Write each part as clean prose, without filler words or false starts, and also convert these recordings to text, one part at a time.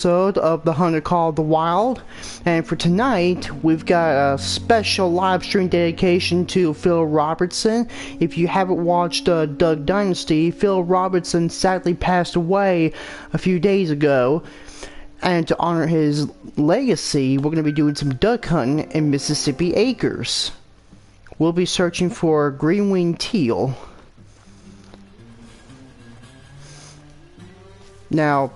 Episode of The Hunter Call of the Wild, and for tonight we've got a special live stream dedication to Phil Robertson. If you haven't watched Duck Dynasty, Phil Robertson sadly passed away a few days ago, and to honor his legacy we're going to be doing some duck hunting in Mississippi Acres. We'll be searching for green-winged teal. Now,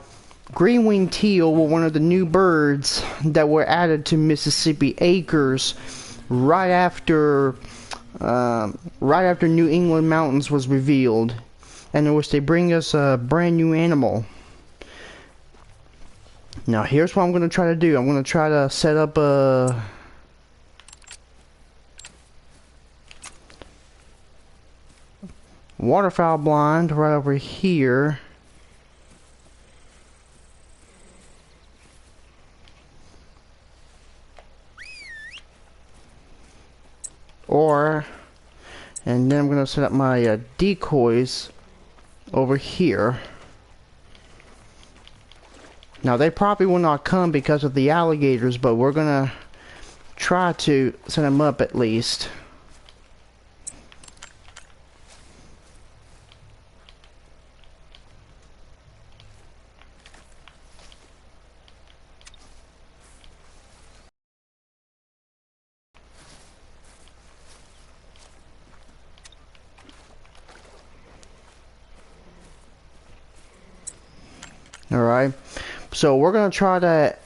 green-winged teal were one of the new birds that were added to Mississippi Acres right after New England Mountains was revealed, and in which they bring us a brand new animal. Now here's what I'm going to try to do. I'm going to try to set up a waterfowl blind right over here. And then I'm going to set up my decoys over here. Now they probably will not come because of the alligators, but we're going to try to set them up at least. Alright, so we're going to try to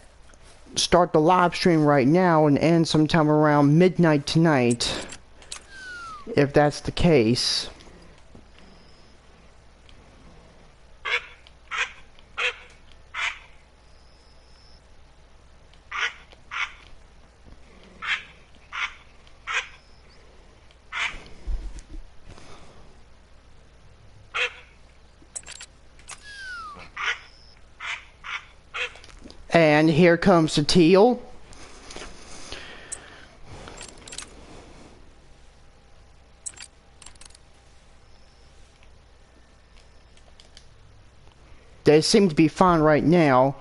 start the live stream right now and end sometime around midnight tonight, if that's the case. And here comes the teal. They seem to be fine right now.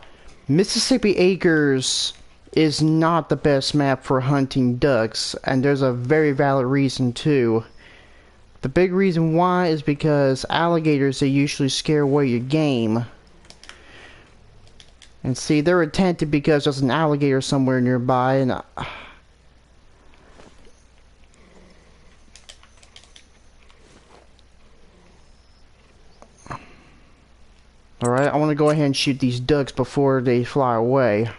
Mississippi Acres is not the best map for hunting ducks, and there's a very valid reason too. The big reason why is because alligators, they usually scare away your game. And see, they're attentive because there's an alligator somewhere nearby, and alright, I want to go ahead and shoot these ducks before they fly away.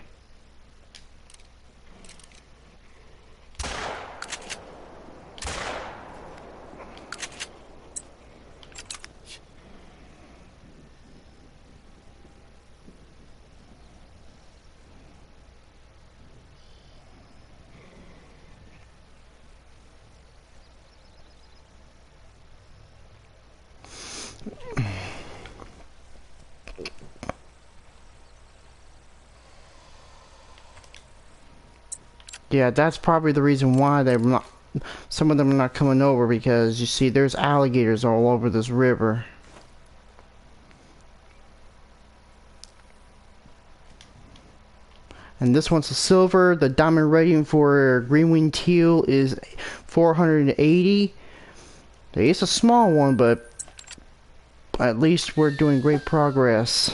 Yeah, that's probably the reason why they're not. Some of them are not coming over, because you see, there's alligators all over this river. And this one's a silver. The diamond rating for green-winged teal is 480. It's a small one, but at least we're doing great progress.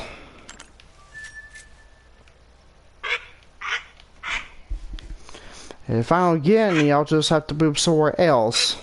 If I don't get any, I'll just have to move somewhere else.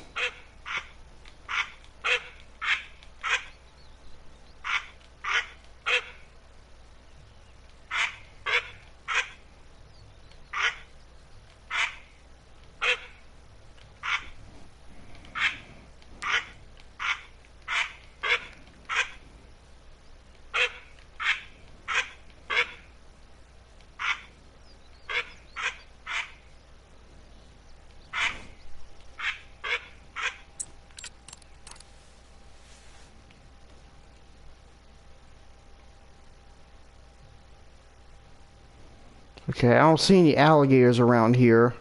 Okay, I don't see any alligators around here.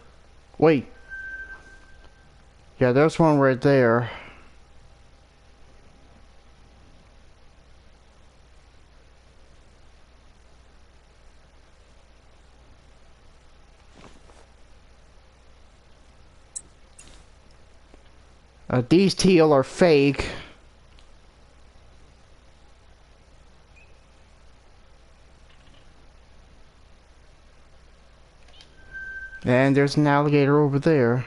Wait. Yeah, there's one right there. These teal are fake. And there's an alligator over there.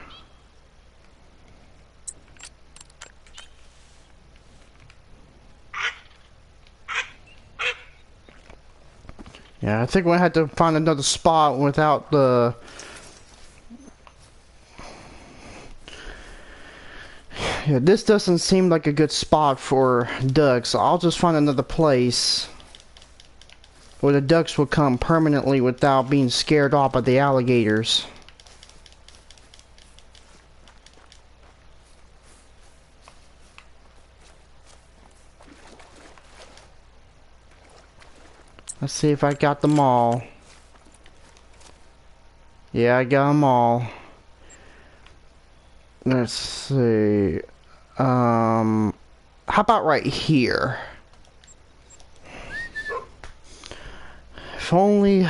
Yeah, I think we'll have to find another spot without the... Yeah, this doesn't seem like a good spot for ducks, so I'll just find another place where the ducks will come permanently without being scared off by the alligators. Let's see if I got them all. Yeah, I got them all. Let's see. How about right here? If only...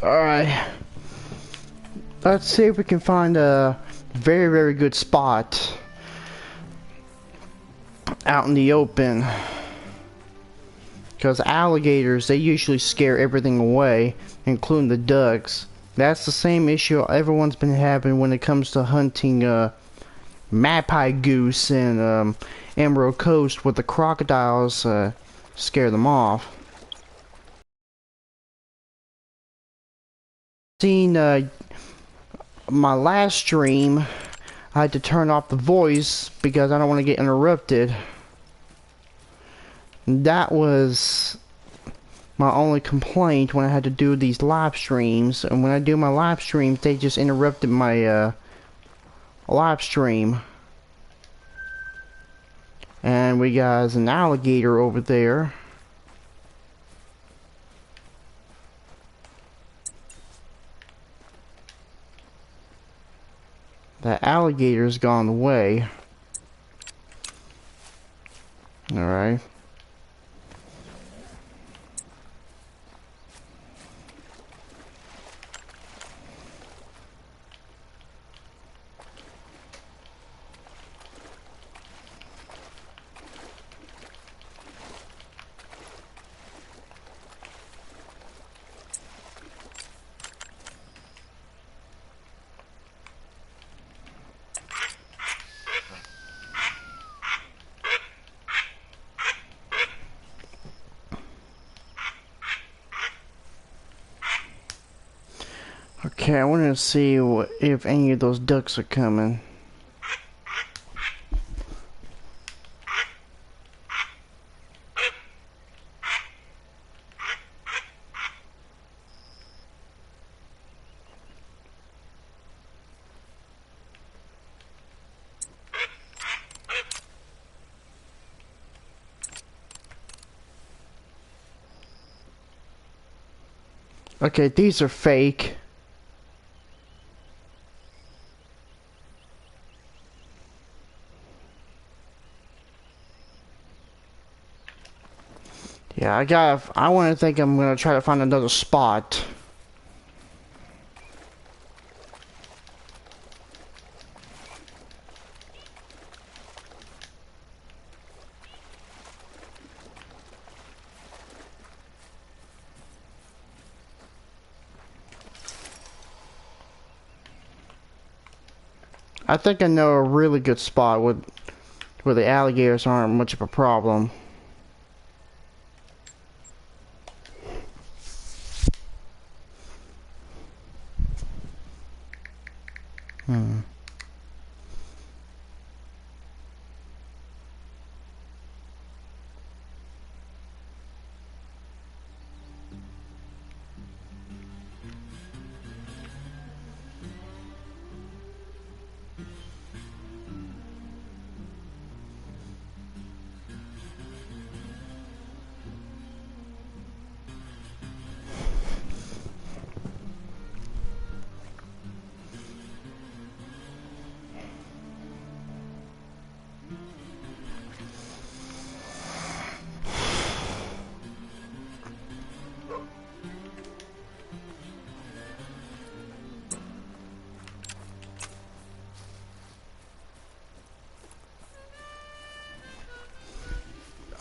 Alright. Let's see if we can find a very, very good spot out in the open. Because alligators, they usually scare everything away, including the ducks. That's the same issue everyone's been having when it comes to hunting magpie goose in Emerald Coast, with the crocodiles scare them off. Seen my last stream, I had to turn off the voice because I don't want to get interrupted. That was my only complaint when I had to do these live streams, and when I do my live streams, they just interrupted my live stream. And we got an alligator over there. That alligator's gone away. Alright. Okay, I want to see if any of those ducks are coming. Okay, these are fake. Yeah, I want to think I'm gonna try to find another spot. I think I know a really good spot where the alligators aren't much of a problem.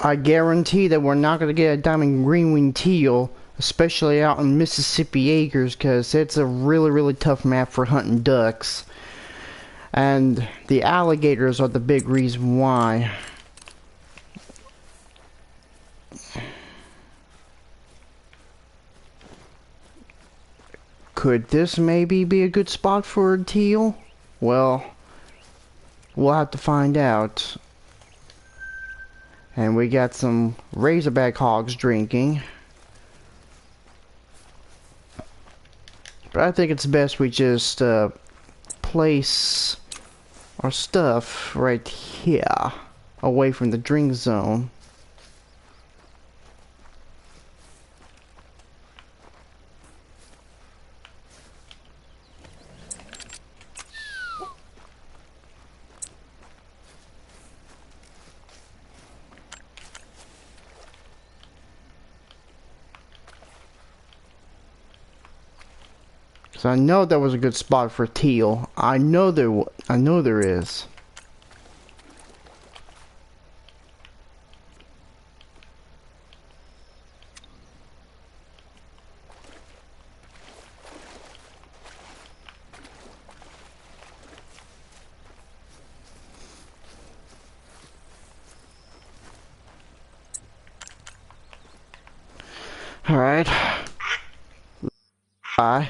I guarantee that we're not going to get a diamond green-winged teal, especially out in Mississippi Acres, because it's a really tough map for hunting ducks. And the alligators are the big reason why. Could this maybe be a good spot for a teal? Well, we'll have to find out. And we got some razorback hogs drinking. But I think it's best we just place our stuff right here, away from the drink zone. So I know that was a good spot for teal. I know there is. All right. Bye.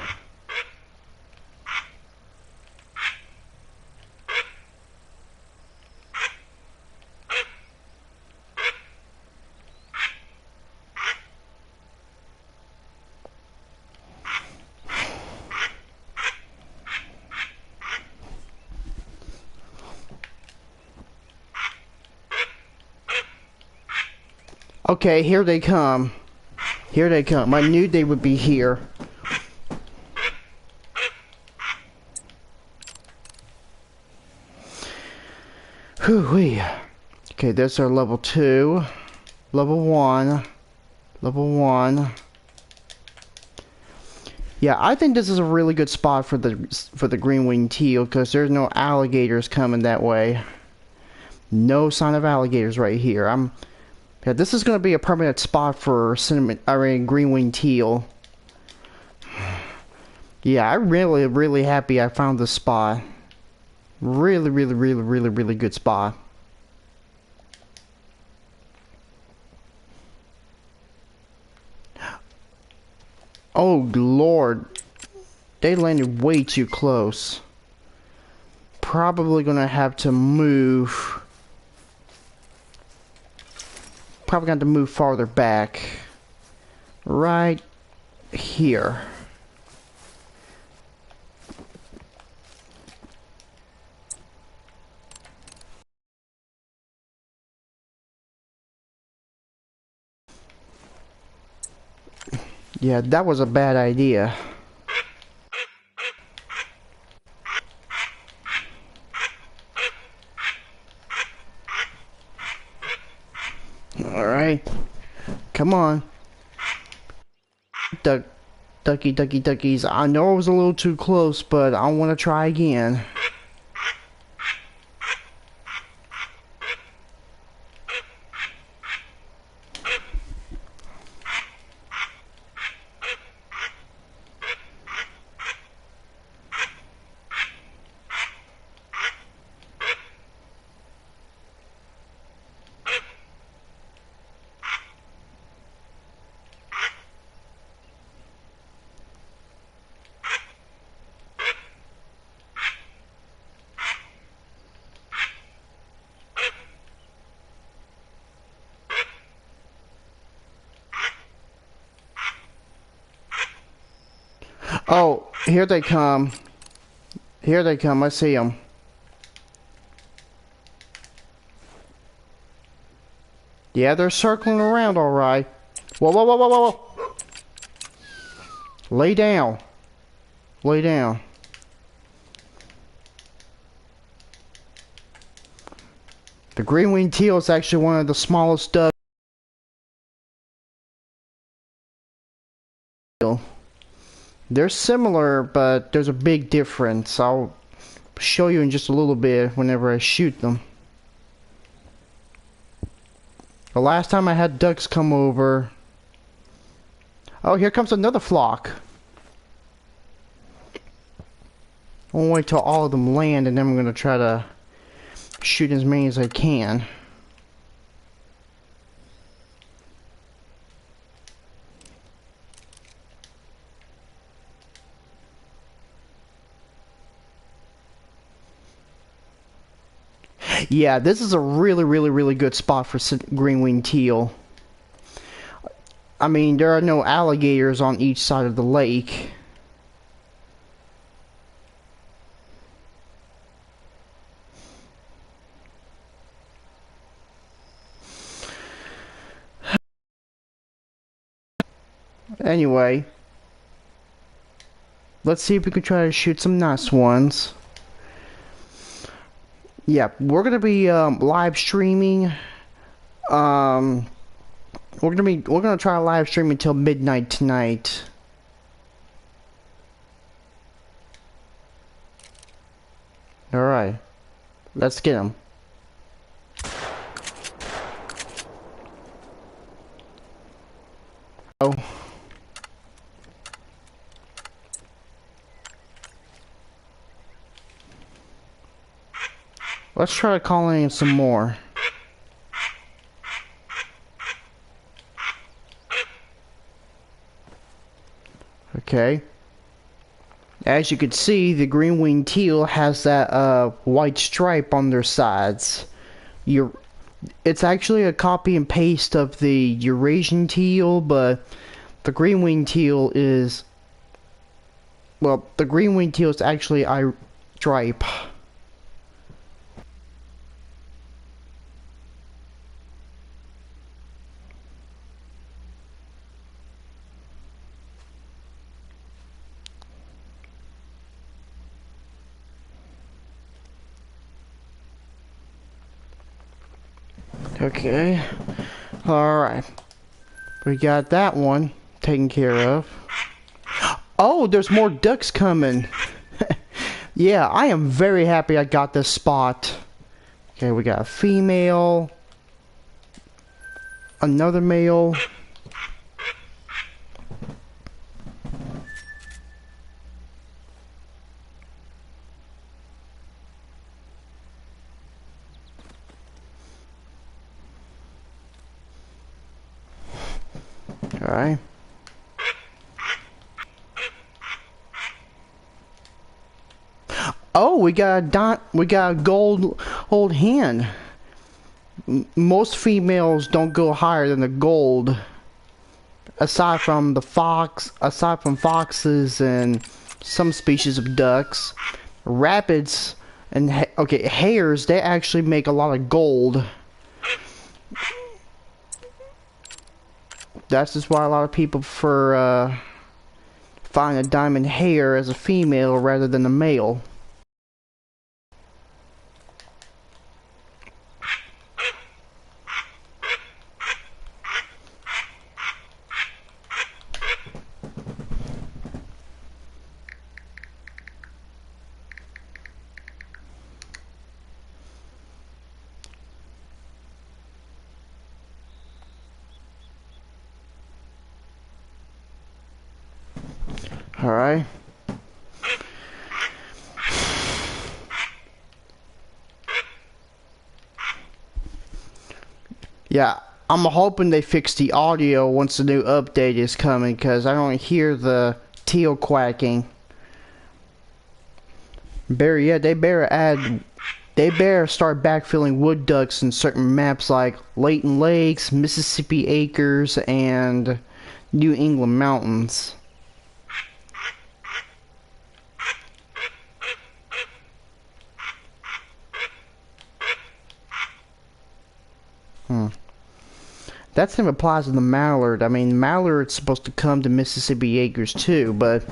Okay, here they come. Here they come. I knew they would be here. Whew-wee. Okay, there's our level 2. Level 1. Level 1. Yeah, I think this is a really good spot for the green-winged teal, because there's no alligators coming that way. No sign of alligators right here. Yeah, this is going to be a permanent spot for green-winged teal. Yeah, I'm really happy I found this spot. Really good spot. Oh Lord, they landed way too close. Probably gonna have to move. Probably going to move farther back. Right here. Yeah, that was a bad idea. Alright. Come on. Duckies. I know I was a little too close, but I want to try again. Oh, here they come. Here they come. I see them. Yeah, they're circling around all right. Whoa. Lay down. Lay down. The green-winged teal is actually one of the smallest ducks. They're similar, but there's a big difference. I'll show you in just a little bit whenever I shoot them. The last time I had ducks come over... Oh, here comes another flock. I'll wait till all of them land, and then I'm going to try to shoot as many as I can. Yeah, this is a really good spot for green-winged teal. I mean, there are no alligators on each side of the lake. Anyway, let's see if we can try to shoot some nice ones. Yeah, we're gonna be live streaming. We're gonna try to live stream until midnight tonight. All right, let's get them. Oh. Let's try calling in some more. Okay. As you can see, the green-winged teal has that white stripe on their sides. It's actually a copy and paste of the Eurasian teal, but the green-winged teal is... Well, the green-winged teal is actually a stripe. Okay. Alright. We got that one taken care of. Oh, there's more ducks coming. Yeah, I am very happy I got this spot. Okay, we got a female. Another male. Alright. Oh, we got a gold old hen. Most females don't go higher than the gold. Aside from foxes and some species of ducks, rabbits and hares, they actually make a lot of gold. That's just why a lot of people prefer find a diamond hare as a female rather than a male. Alright. Yeah, I'm hoping they fix the audio once the new update is coming, because I don't hear the teal quacking. They better start backfilling wood ducks in certain maps like Layton Lakes, Mississippi Acres, and New England Mountains. That same applies to the mallard. I mean, mallard's supposed to come to Mississippi Acres too, but...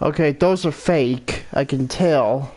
Okay, those are fake. I can tell.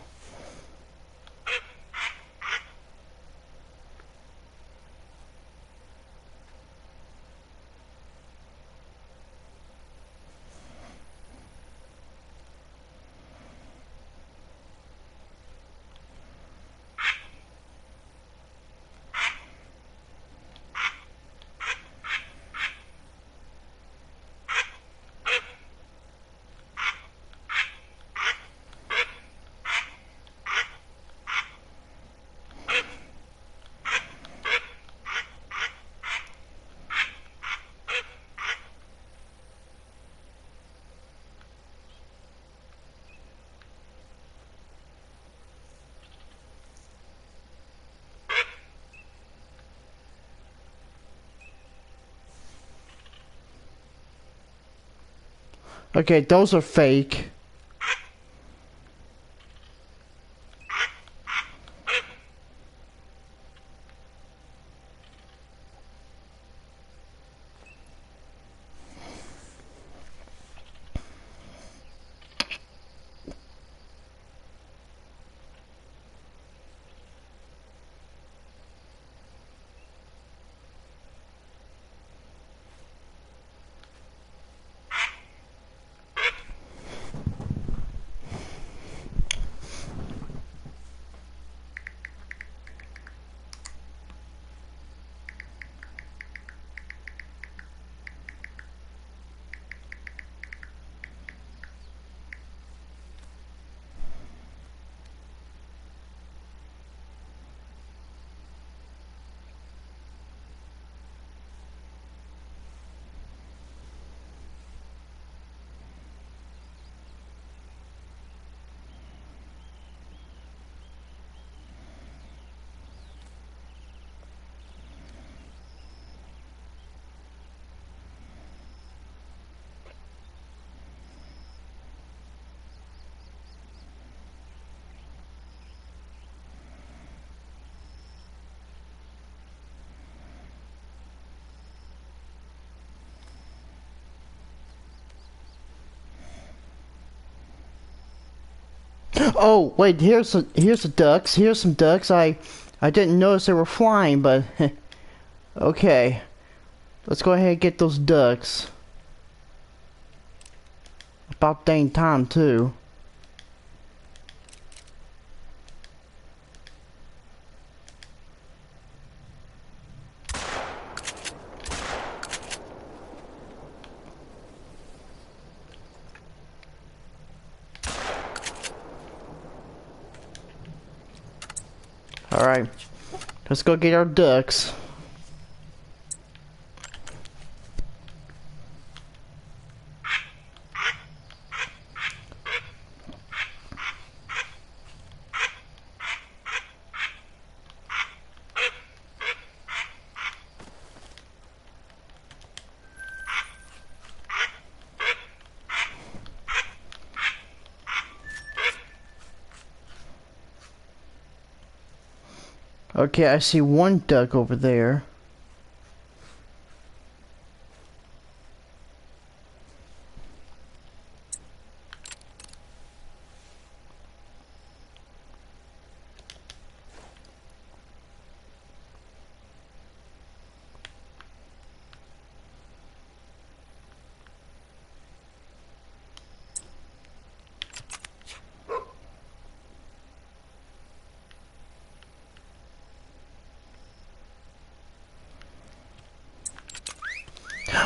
Okay, those are fake. Oh, wait, here's the ducks. Here's some ducks. I didn't notice they were flying, but okay. Let's go ahead and get those ducks. About dang time too. Alright. Let's go get our ducks. Okay, I see one duck over there.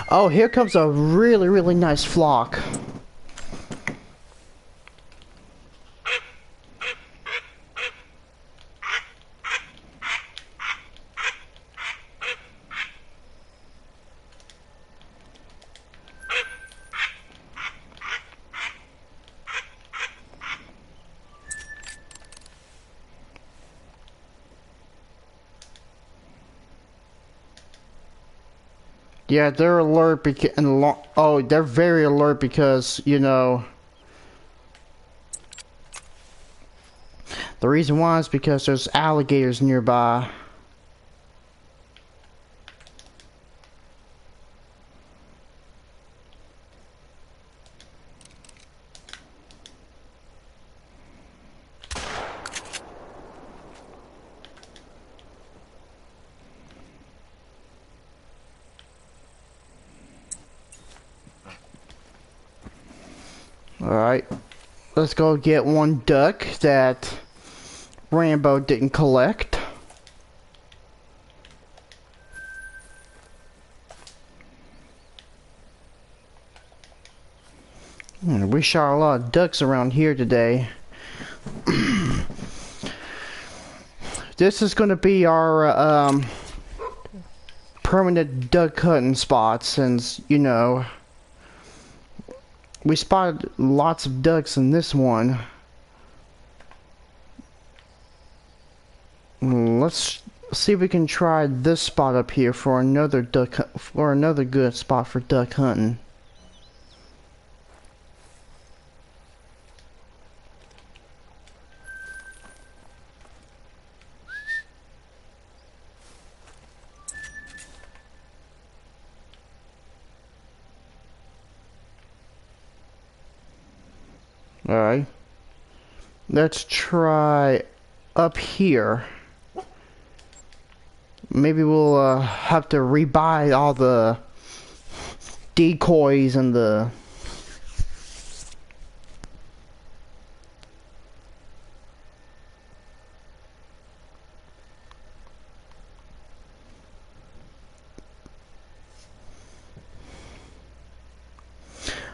Oh, here comes a really, really nice flock. Yeah, they're alert because oh, they're very alert because, you know, the reason why is because there's alligators nearby. Alright, let's go get one duck that Rambo didn't collect. We shot a lot of ducks around here today. This is going to be our permanent duck hunting spot, since, you know, we spotted lots of ducks in this one. Let's see if we can try this spot up here for another good spot for duck hunting. Alright, let's try up here. Maybe we'll have to rebuy all the decoys and the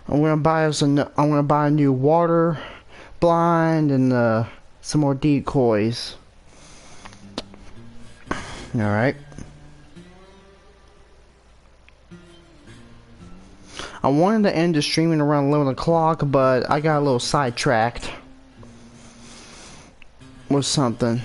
I'm gonna buy a new water blind and some more decoys. Alright. I wanted to end the streaming around 11 o'clock, but I got a little sidetracked with something.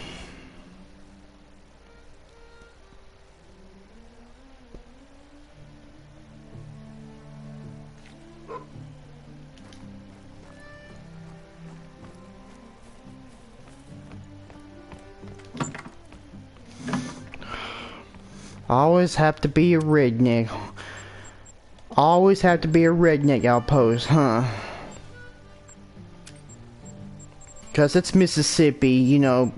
Always have to be a redneck. Always have to be a redneck outpost, huh? Because it's Mississippi, you know,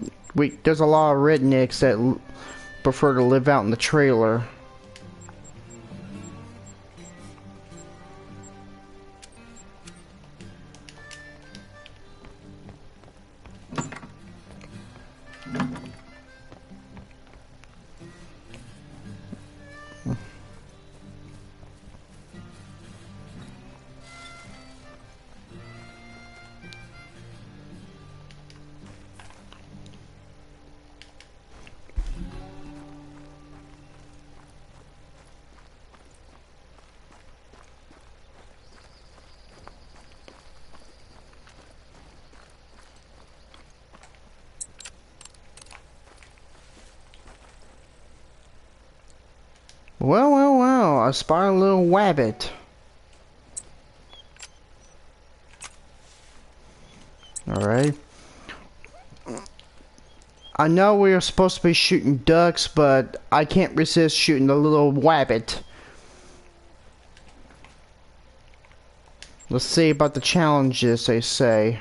there's a lot of rednecks that prefer to live out in the trailer. Well, I spotted a little wabbit. Alright. I know we are supposed to be shooting ducks, but I can't resist shooting the little wabbit. Let's see about the challenges, they say.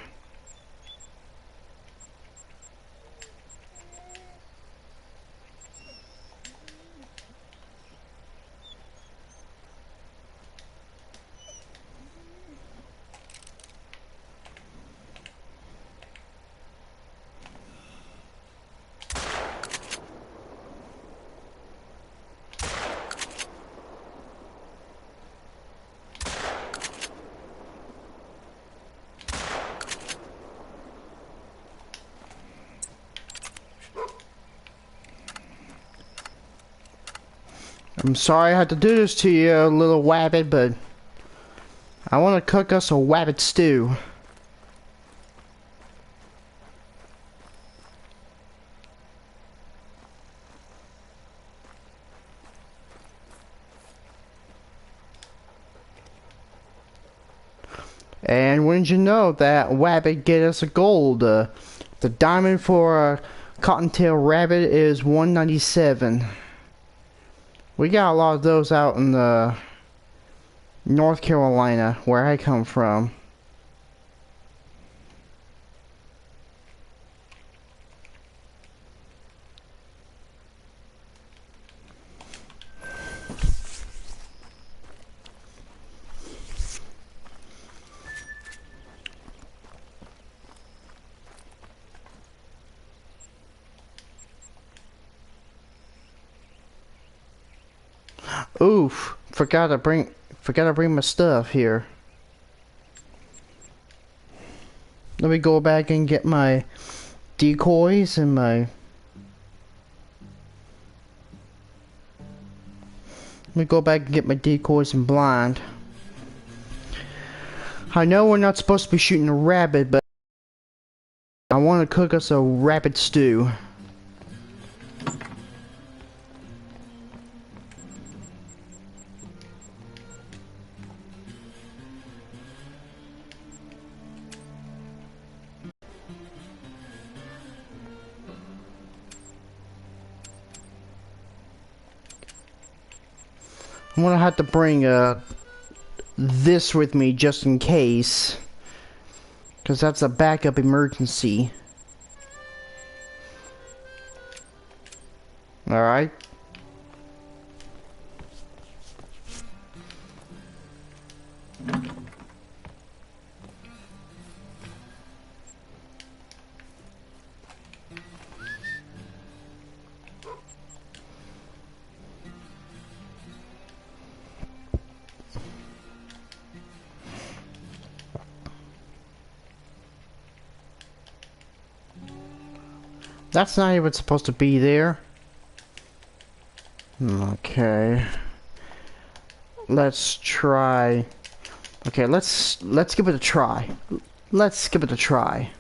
I'm sorry I had to do this to you, little wabbit, but I want to cook us a wabbit stew. And wouldn't you know that wabbit get us a gold? The diamond for a cottontail rabbit is 197. We got a lot of those out in the North Carolina, where I come from. Oof, forgot to bring my stuff here. Let me go back and get my decoys and my... Let me go back and get my decoys and blind. I know we're not supposed to be shooting a rabbit, but I want to cook us a rabbit stew. I'm gonna have to bring this with me just in case, because that's a backup emergency. Alright. That's not even supposed to be there. Okay. Let's try. Okay, let's give it a try. Let's give it a try.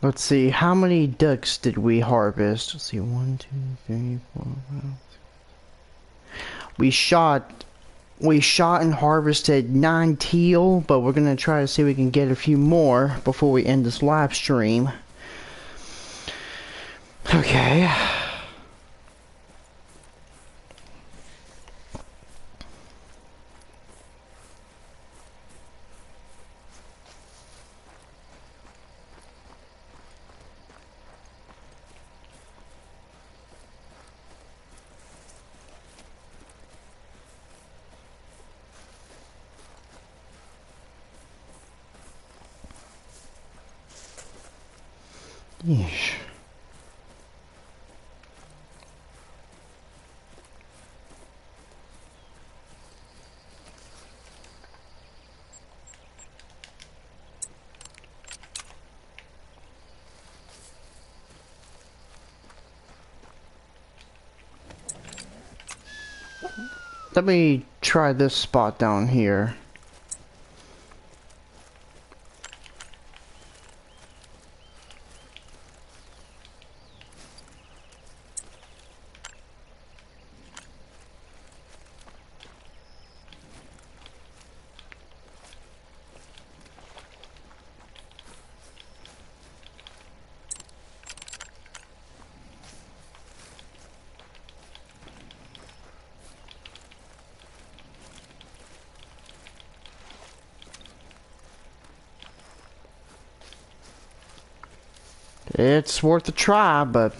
Let's see, how many ducks did we harvest? Let's see, 1, 2, 3, 4, 5. We shot and harvested 9 teal, but we're gonna try to see if we can get a few more before we end this live stream. Okay. Yeesh. Let me try this spot down here. It's worth a try, but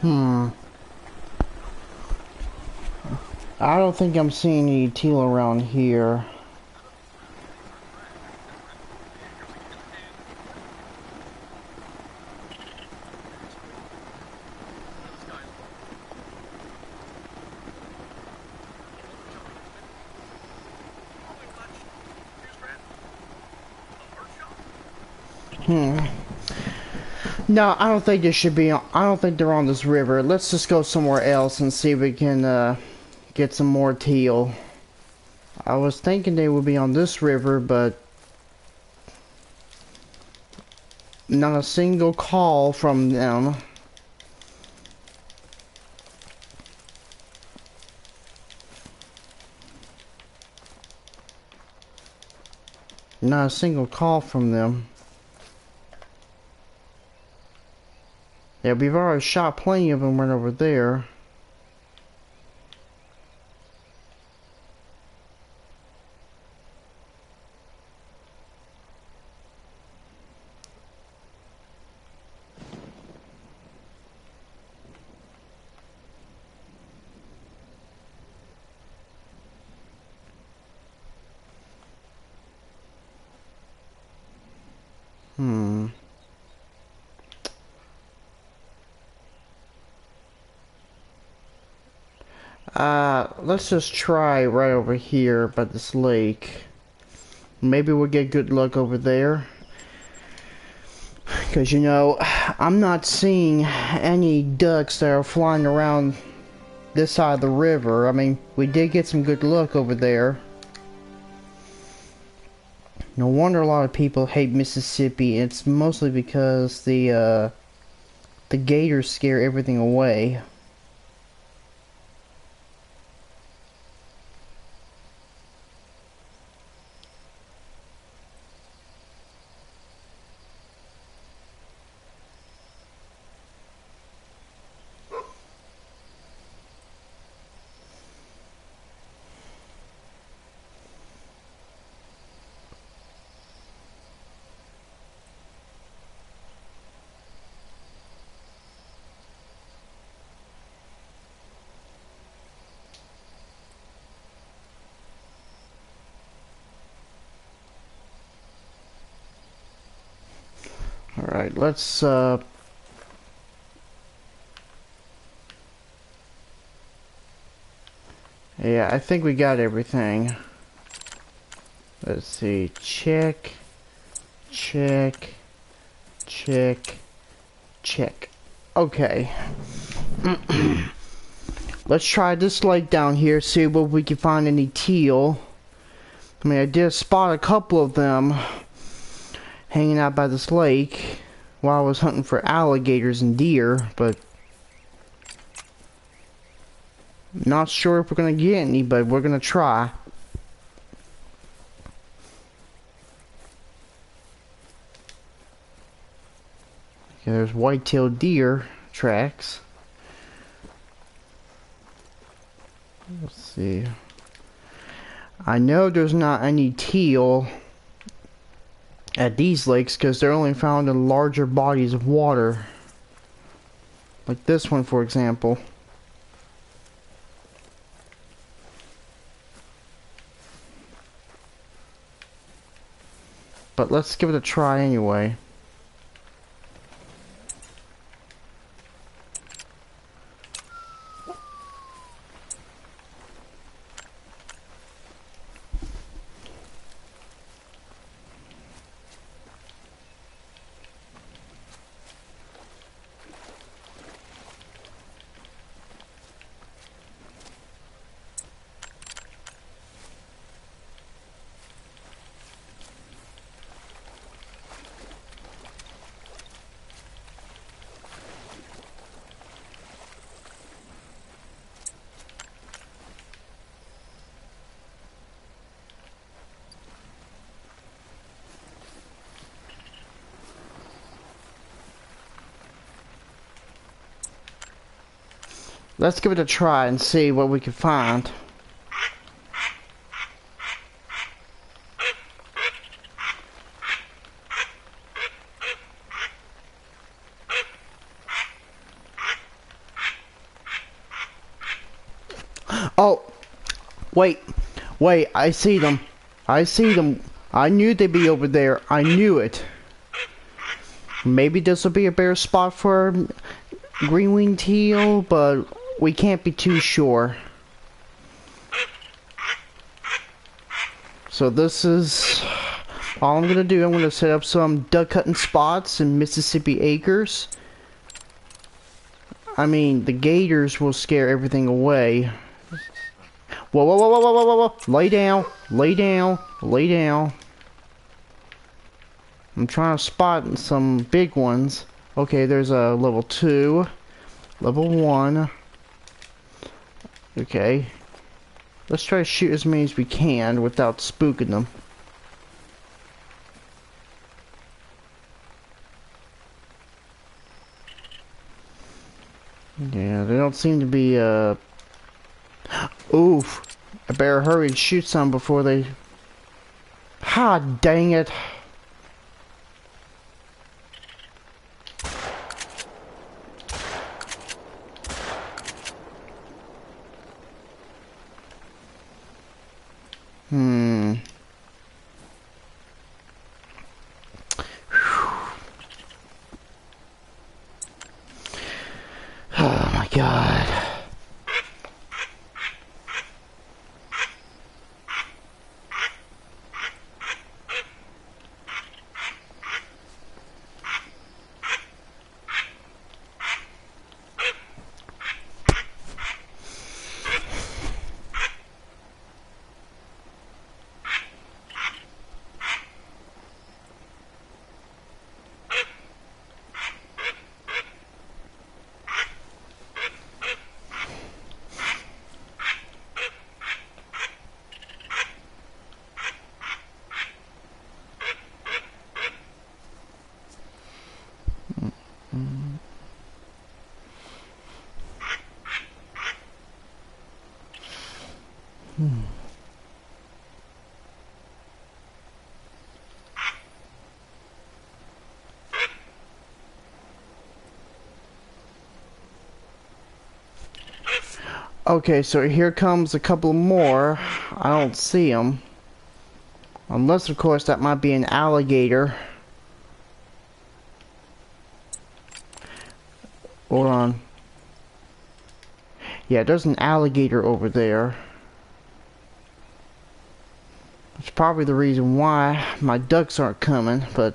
Hmm. I don't think I'm seeing any teal around here. Hmm. No, I don't think they should be on. I don't think they're on this river. Let's just go somewhere else and see if we can get some more teal. I was thinking they would be on this river, but not a single call from them. Not a single call from them. Yeah, we've already shot plenty of them right over there. Hmm. Let's just try right over here by this lake. Maybe we'll get good luck over there. Because, you know, I'm not seeing any ducks that are flying around this side of the river. I mean, we did get some good luck over there. No wonder a lot of people hate Mississippi. It's mostly because the gators scare everything away. Alright, let's yeah, I think we got everything. Let's see. Check. Check. Check. Check. Okay. Let's try this lake down here, see if we can find any teal. I mean, I did spot a couple of them hanging out by this lake while I was hunting for alligators and deer, but not sure if we're gonna get any, but we're gonna try. Okay, there's white-tailed deer tracks. Let's see. I know there's not any teal at these lakes because they're only found in larger bodies of water. Like this one, for example. But let's give it a try anyway. Let's give it a try and see what we can find. Wait, wait, I see them. I see them. I knew they'd be over there. I knew it. Maybe this will be a better spot for green-winged teal, but we can't be too sure. So this is all I'm gonna do. I'm gonna set up some duck hunting spots in Mississippi Acres. I mean, the gators will scare everything away. Whoa, whoa, whoa, whoa, whoa, whoa, whoa! Lay down, lay down, lay down. I'm trying to spot some big ones. Okay, there's a level 2, level 1. Okay. Let's try to shoot as many as we can without spooking them. Yeah, they don't seem to be, Oof. I better hurry and shoot some before they... Ha, dang it. Oh my god. Okay, so here comes a couple more. I don't see them. Unless, of course, that might be an alligator. Hold on. Yeah, there's an alligator over there. That's probably the reason why my ducks aren't coming, but...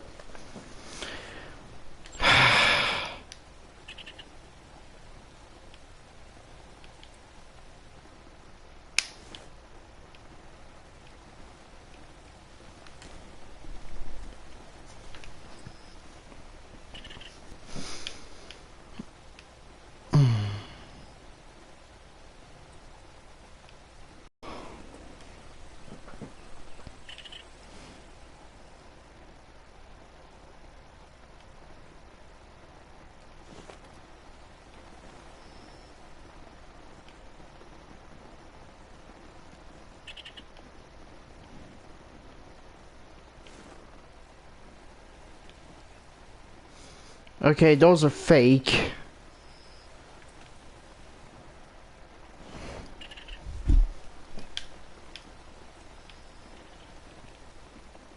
Okay, those are fake.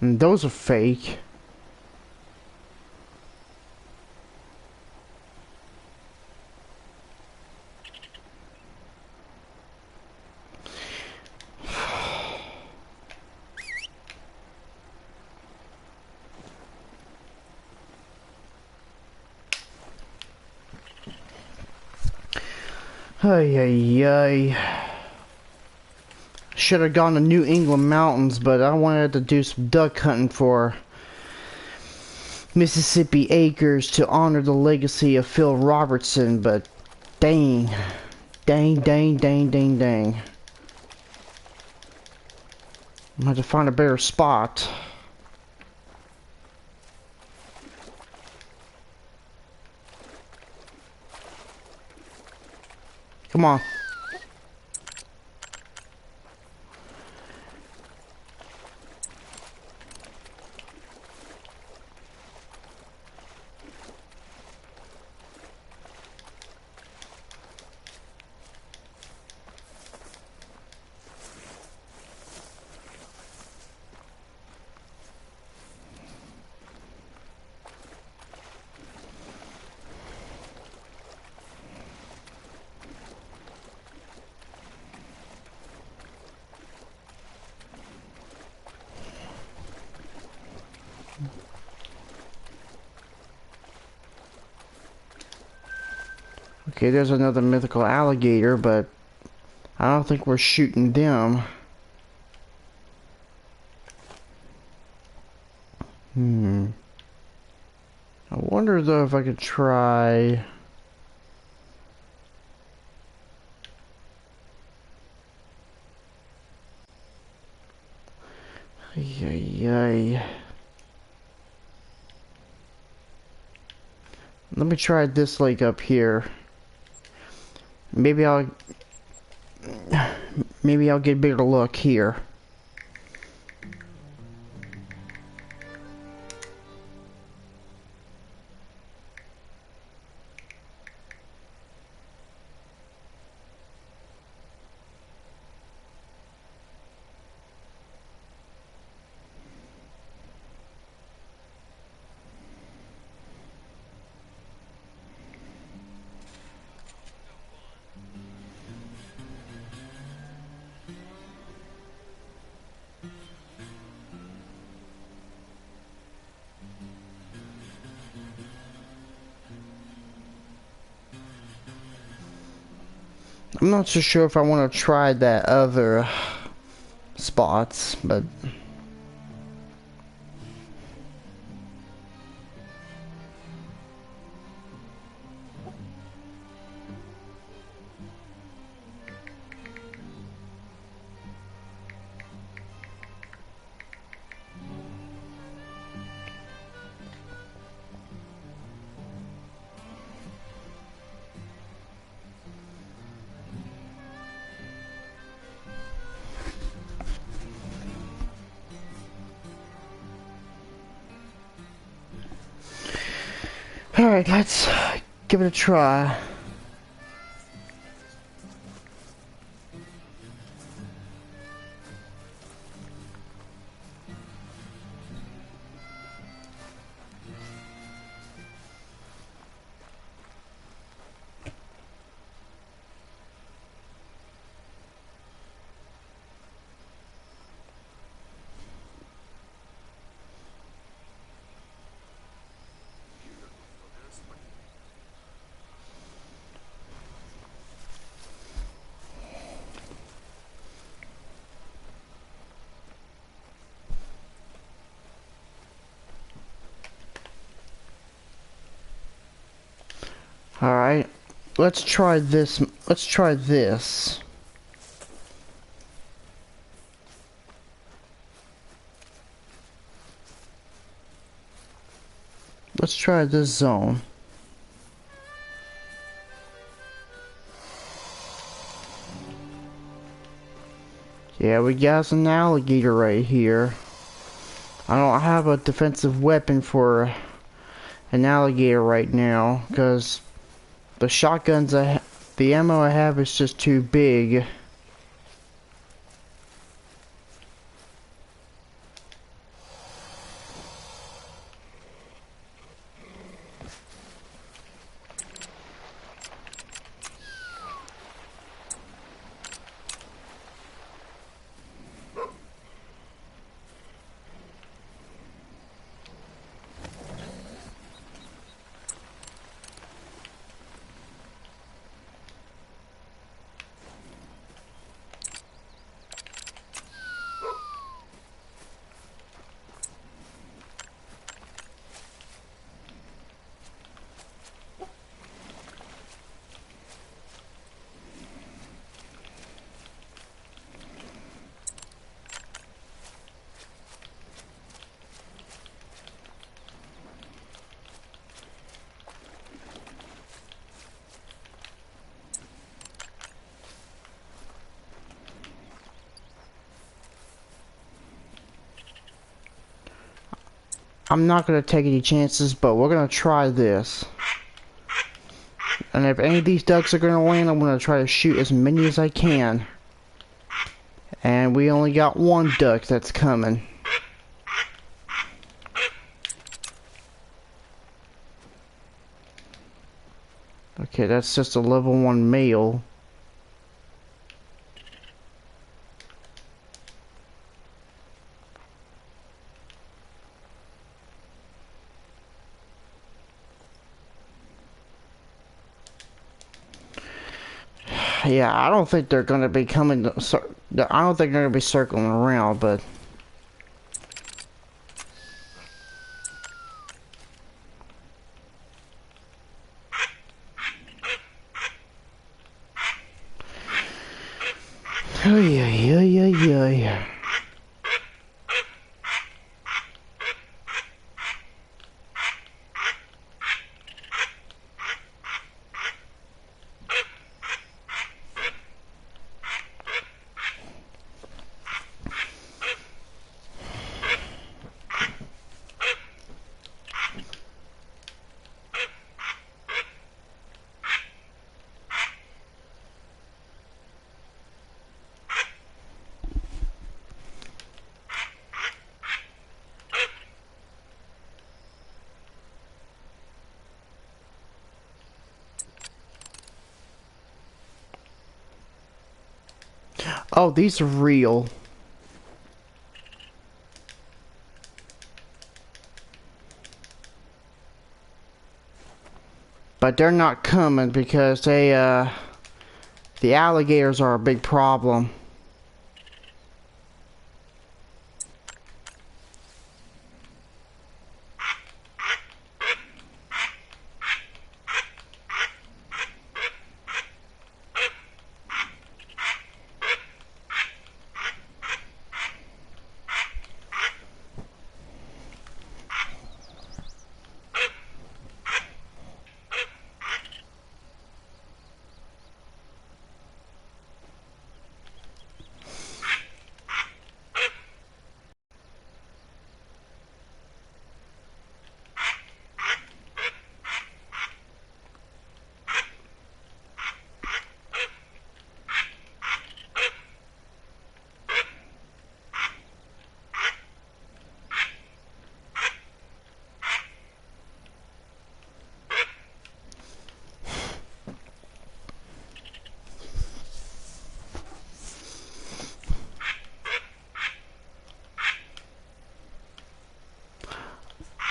And those are fake. Ay, ay, ay. Should have gone to New England mountains, but I wanted to do some duck hunting for Mississippi Acres to honor the legacy of Phil Robertson, but dang. Dang, dang, dang, dang, dang. I'm gonna have to find a better spot. Come on. Okay, there's another mythical alligator, but I don't think we're shooting them. I wonder though if I could try... Yay. Let me try this lake up here. Maybe I'll get a bigger look here. I'm not so sure if I want to try that other spots, but alright, let's give it a try. Alright, let's try this. Let's try this. Let's try this zone. Yeah, we got an alligator right here. I don't have a defensive weapon for an alligator right now, because the shotguns, the ammo I have is just too big. I'm not going to take any chances, but we're going to try this. And if any of these ducks are going to land, I'm going to try to shoot as many as I can. And we only got one duck that's coming. Okay, that's just a level 1 male. Yeah, I don't think they're gonna be coming. I don't think they're gonna be circling around, but. Oh yeah. Oh, these are real. But they're not coming because the alligators are a big problem.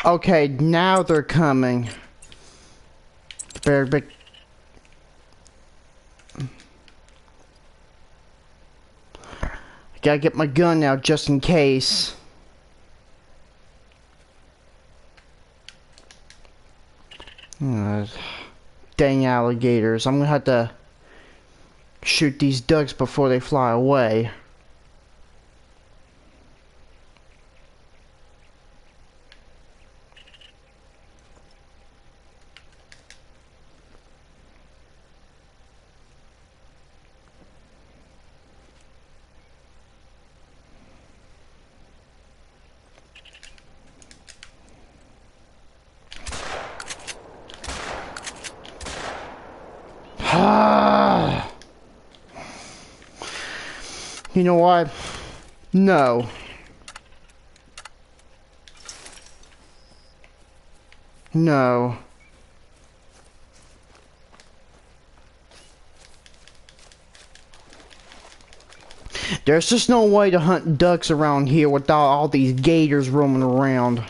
Okay, now they're coming. Very big. Gotta get my gun now just in case. Dang alligators. I'm gonna have to shoot these ducks before they fly away. You know what? No. No. There's just no way to hunt ducks around here without all these gators roaming around.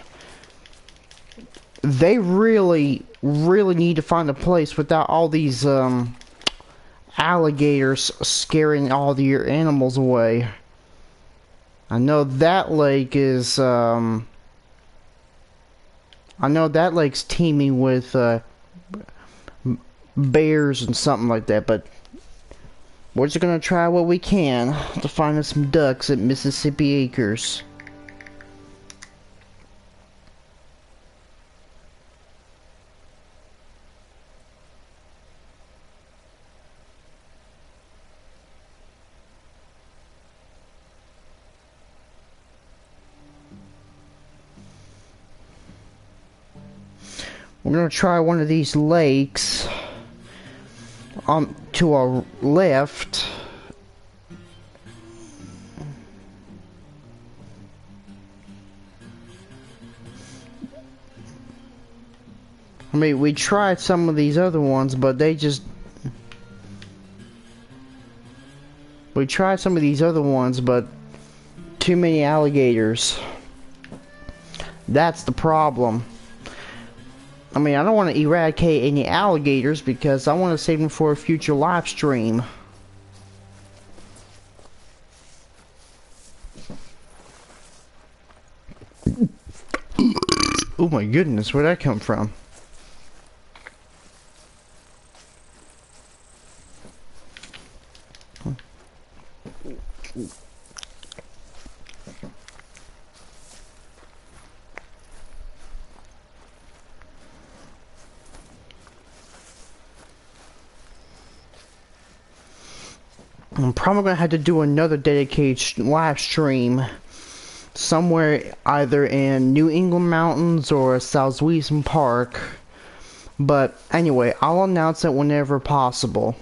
They really need to find a place without all these alligators scaring all your animals away. I know that lake is I know that lake's teeming with bears and something like that, but we're just gonna try what we can to find us some ducks at Mississippi Acres. We're gonna try one of these lakes to our left. I mean, we tried some of these other ones, but they just... We tried some of these other ones, but too many alligators. That's the problem. I mean, I don't want to eradicate any alligators because I want to save them for a future live stream. my goodness, where'd that come from? I'm probably gonna have to do another dedicated live stream somewhere either in New England Mountains or Southwestern Park. But anyway, I'll announce it whenever possible.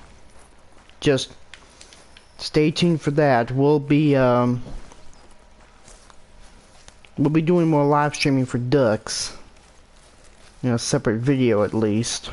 Just stay tuned for that. We'll be doing more live streaming for ducks. You know, separate video at least.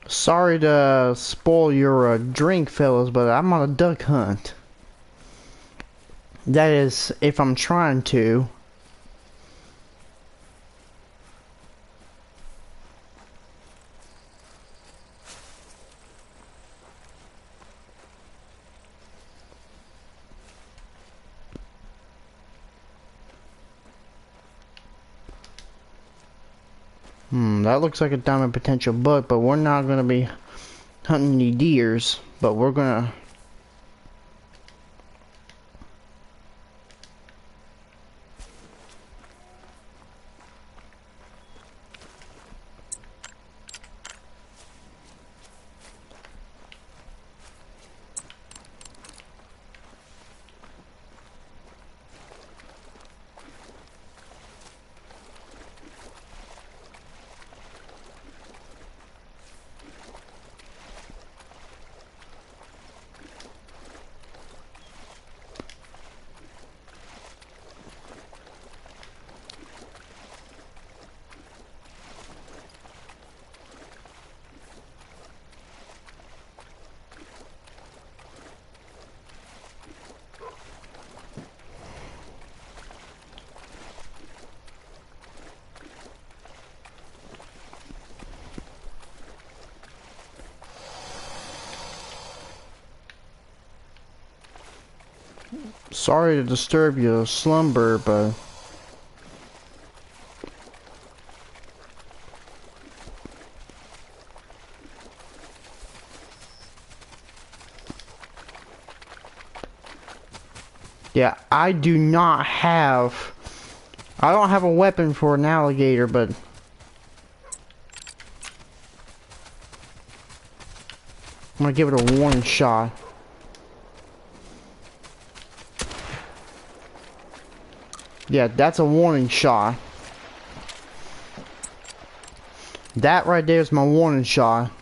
Sorry to spoil your drink, fellas, but I'm on a duck hunt. That is, if I'm trying to. That looks like a diamond potential buck, but we're not gonna be hunting any deers, but we're gonna... Sorry to disturb your slumber, but... Yeah, I don't have a weapon for an alligator, but... I'm gonna give it a warning shot. Yeah, that's a warning shot. That right there is my warning shot.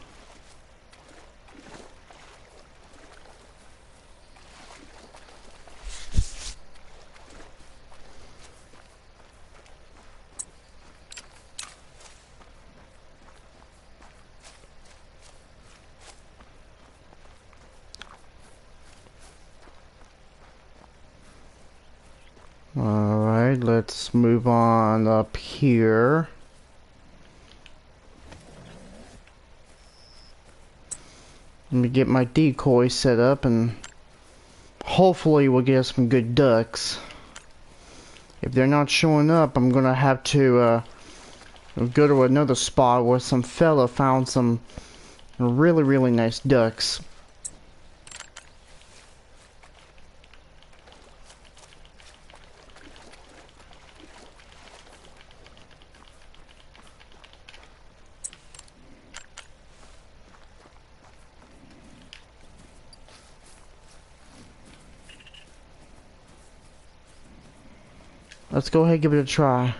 Alright, let's move on up here. Let me get my decoy set up and hopefully we'll get some good ducks. If they're not showing up, I'm gonna have to go to another spot where some fella found some really nice ducks. Let's go ahead and give it a try.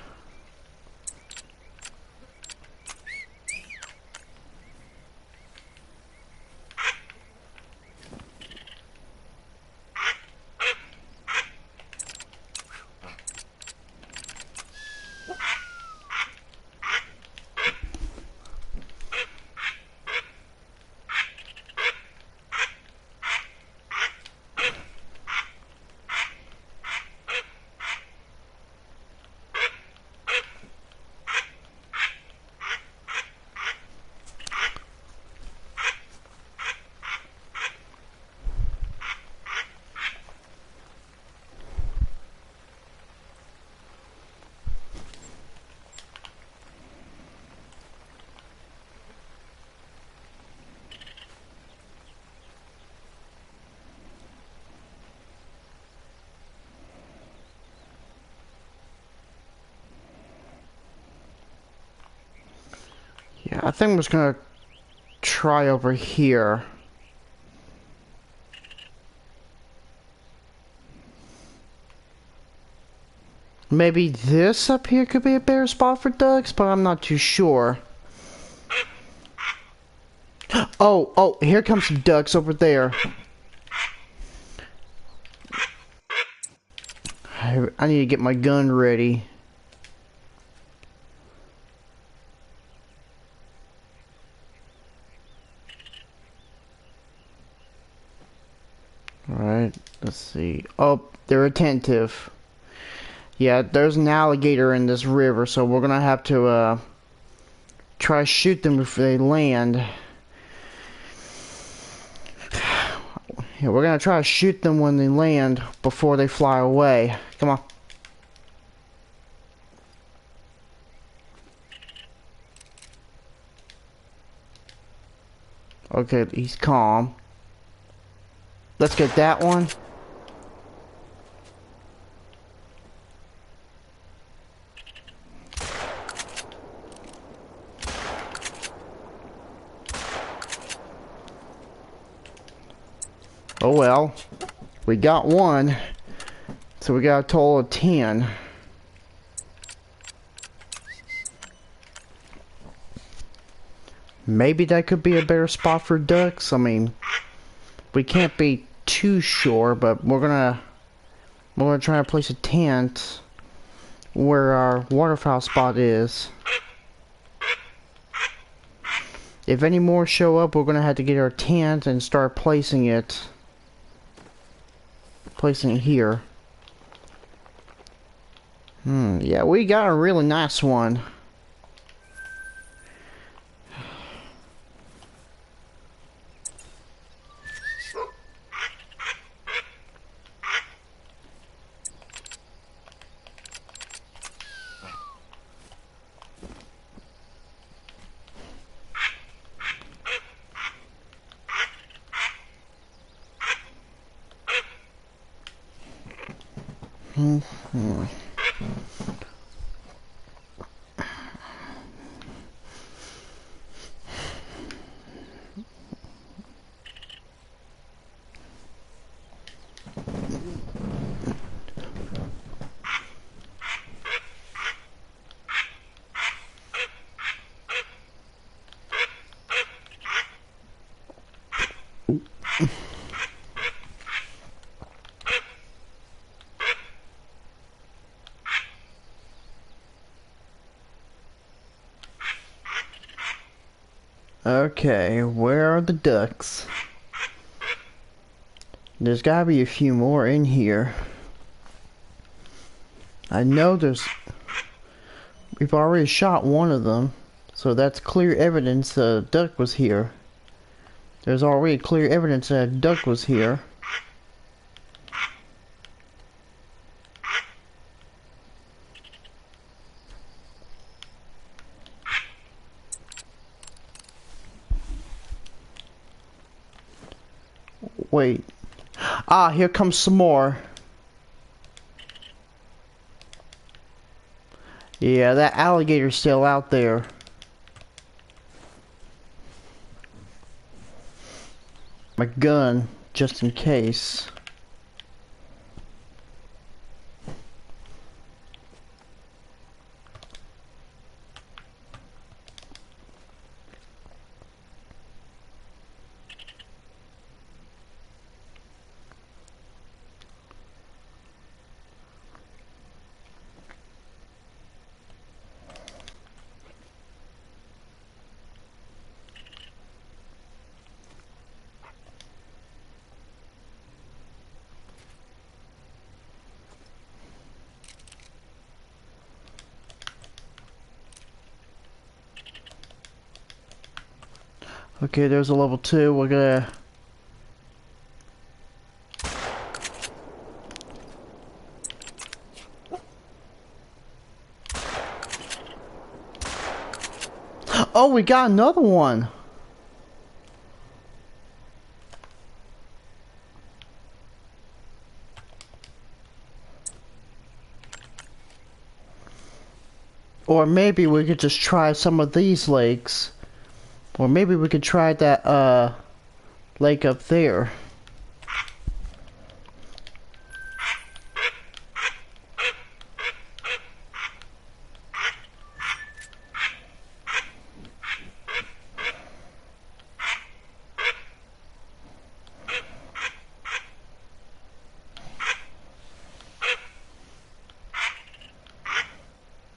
Yeah, I think I'm just gonna try over here. Maybe this up here could be a better spot for ducks, but I'm not too sure. Oh, here comes some ducks over there. I need to get my gun ready. Alright, let's see. Oh, they're attentive. Yeah, there's an alligator in this river, so we're gonna have to try to shoot them if they land. Yeah, we're gonna try to shoot them when they land before they fly away. Come on. Okay, he's calm. Let's get that one. Oh well, we got one, so we got a total of 10. Maybe that could be a better spot for ducks. I mean, we can't be too sure, but we're gonna try to place a tent where our waterfowl spot is. If any more show up, we're gonna have to get our tent and start placing it here. Yeah, we got a really nice one. Okay, where are the ducks? There's gotta be a few more in here. I know we've already shot one of them, so that's clear evidence the duck was here. There's already clear evidence that a duck was here. Wait. Ah, here comes some more. Yeah, that alligator's still out there. My gun, just in case. Okay, there's a level 2. We're gonna... Oh, we got another one! Or maybe we could just try some of these lakes. Or maybe we could try that, lake up there.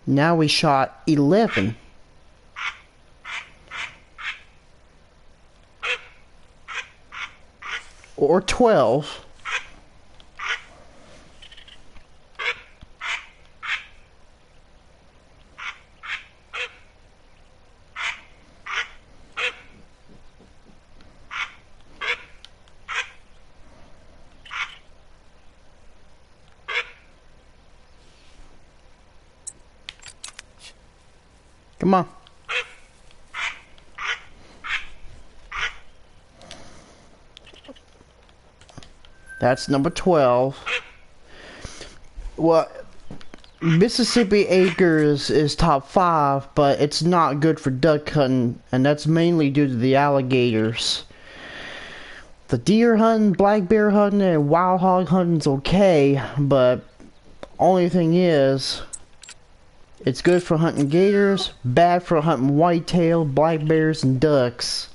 Now we shot 11. Or 12. Come on. That's number 12. Well, Mississippi Acres is top 5, but it's not good for duck hunting, and that's mainly due to the alligators. The deer hunting, black bear hunting, and wild hog hunting's okay, but only thing is, it's good for hunting gators, bad for hunting whitetail, black bears, and ducks.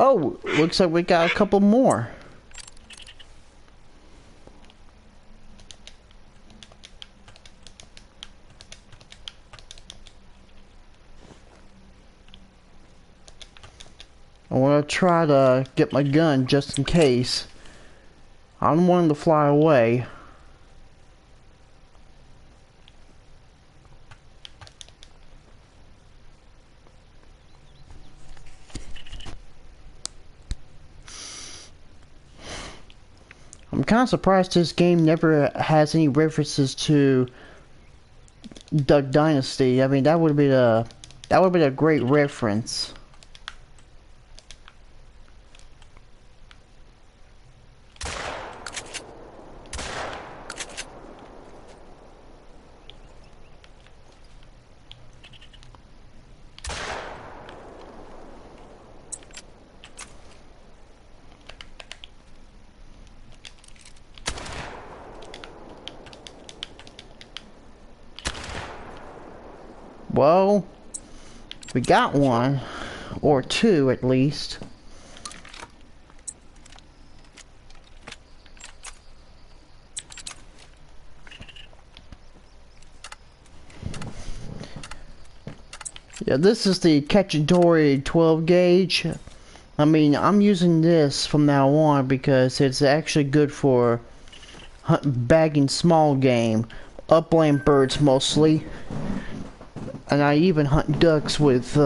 Oh, looks like we got a couple more. I want to try to get my gun just in case. I don't want him to fly away. I'm kind of surprised this game never has any references to Duck Dynasty. I mean, that would be a great reference. Well, we got one, or two at least. Yeah, this is the Cacciatore 12 gauge. I mean, I'm using this from now on because it's actually good for bagging small game, upland birds mostly, and I even hunt ducks with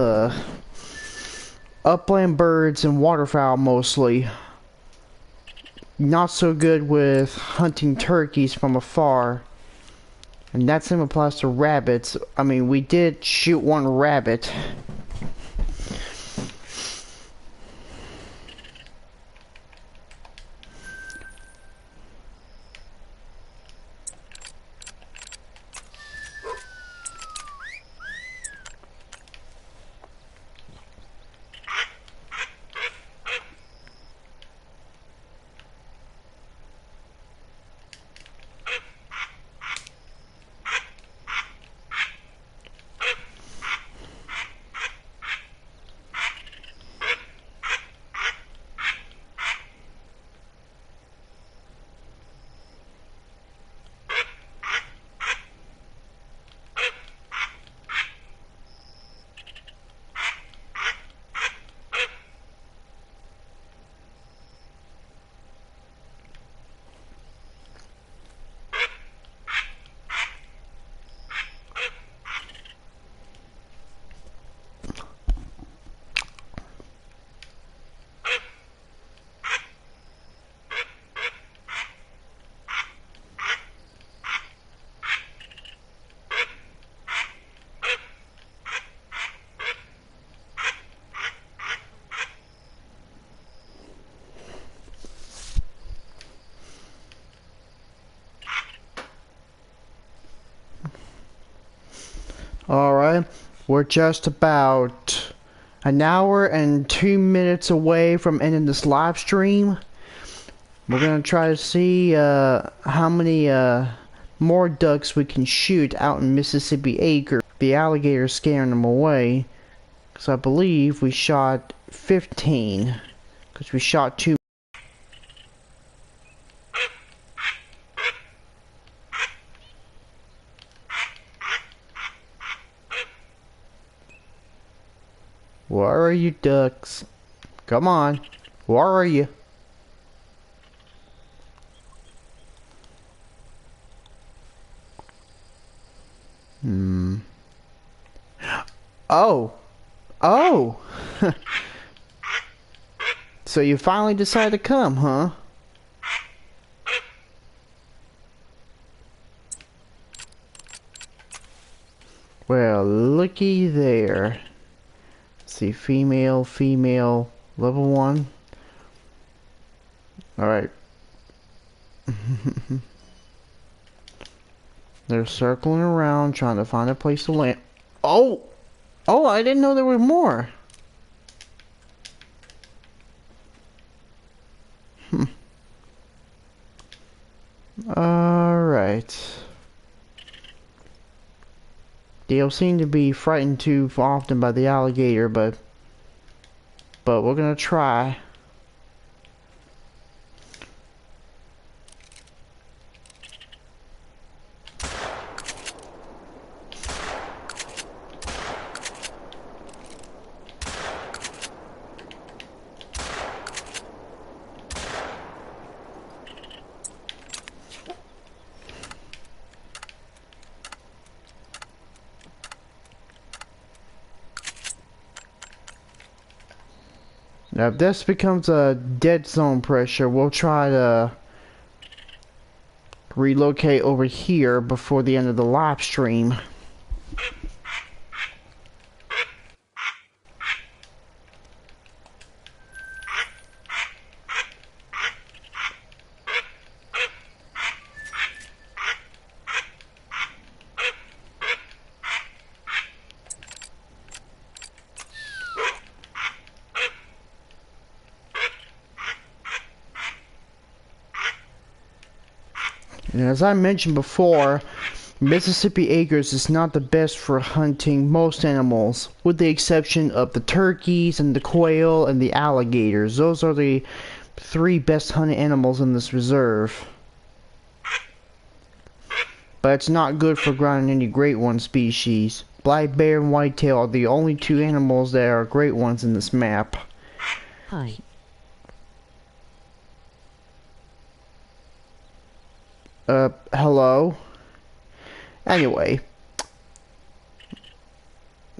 upland birds and waterfowl mostly. Not so good with hunting turkeys from afar. And that same applies to rabbits. I mean, we did shoot one rabbit. Alright, we're just about an hour and 2 minutes away from ending this live stream. We're gonna try to see how many more ducks we can shoot out in Mississippi Acre. The alligator's scaring them away, because I believe we shot 15, because we shot 2. Where are you, ducks? Come on. Where are you? Oh. Oh. So you finally decided to come, huh? Well, looky there. See, female, level 1. Alright. They're circling around, trying to find a place to land. Oh! Oh, I didn't know there were more. Alright. They don't seem to be frightened too often by the alligator, but we're gonna try. Now, if this becomes a dead zone pressure, we'll try to relocate over here before the end of the live stream. And as I mentioned before, Mississippi Acres is not the best for hunting most animals, with the exception of the turkeys and the quail and the alligators. Those are the 3 best hunted animals in this reserve. But it's not good for grounding any great one species. Black bear and whitetail are the only two animals that are great ones in this map. Hi. Hello? Anyway.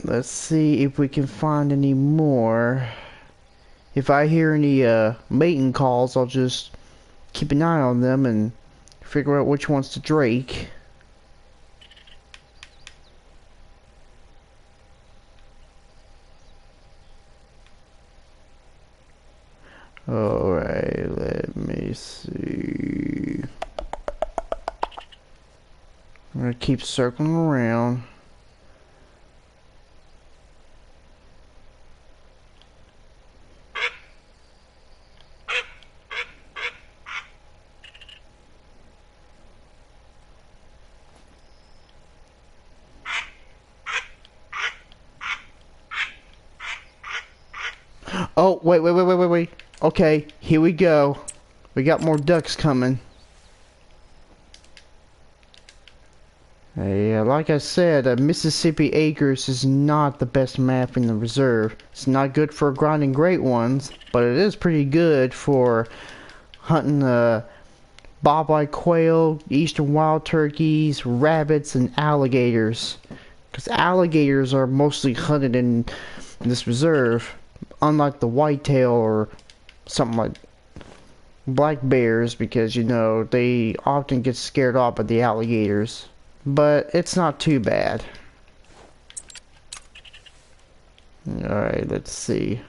Let's see if we can find any more. If I hear any, mating calls, I'll just keep an eye on them and figure out which one's to Drake. Alright, let me see. I'm gonna keep circling around. Oh, wait. Okay, here we go. We got more ducks coming. Like I said, Mississippi Acres is not the best map in the reserve. It's not good for grinding great ones, but it is pretty good for hunting bobwhite quail, eastern wild turkeys, rabbits, and alligators. Because alligators are mostly hunted in this reserve, unlike the whitetail or something like black bears, because you know they often get scared off by the alligators. But it's not too bad. Alright, let's see.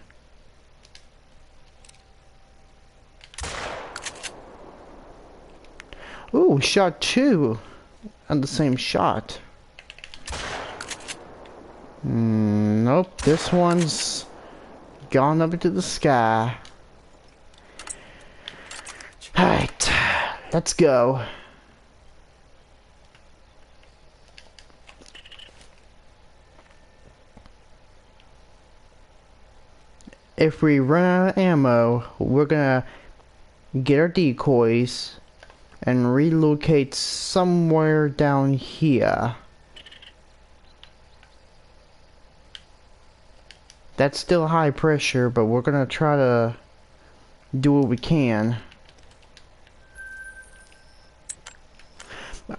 Ooh, we shot two on the same shot. Nope, this one's gone up into the sky. Alright, let's go. If we run out of ammo, we're gonna get our decoys and relocate somewhere down here. That's still high pressure, but we're gonna try to do what we can.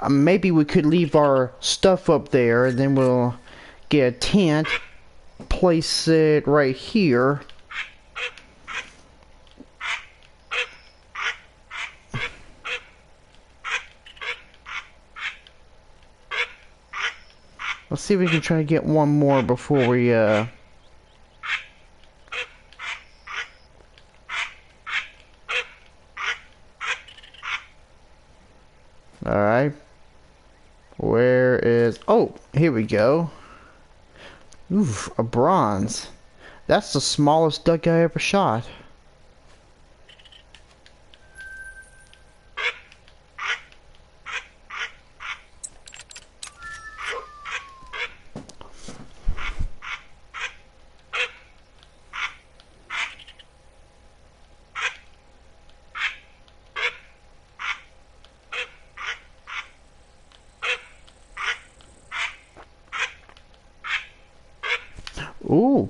Maybe we could leave our stuff up there, and then we'll get a tent, place it right here. Let's see if we can try to get one more before we, Alright. Where is... Oh, here we go. Oof, a bronze. That's the smallest duck I ever shot. Ooh.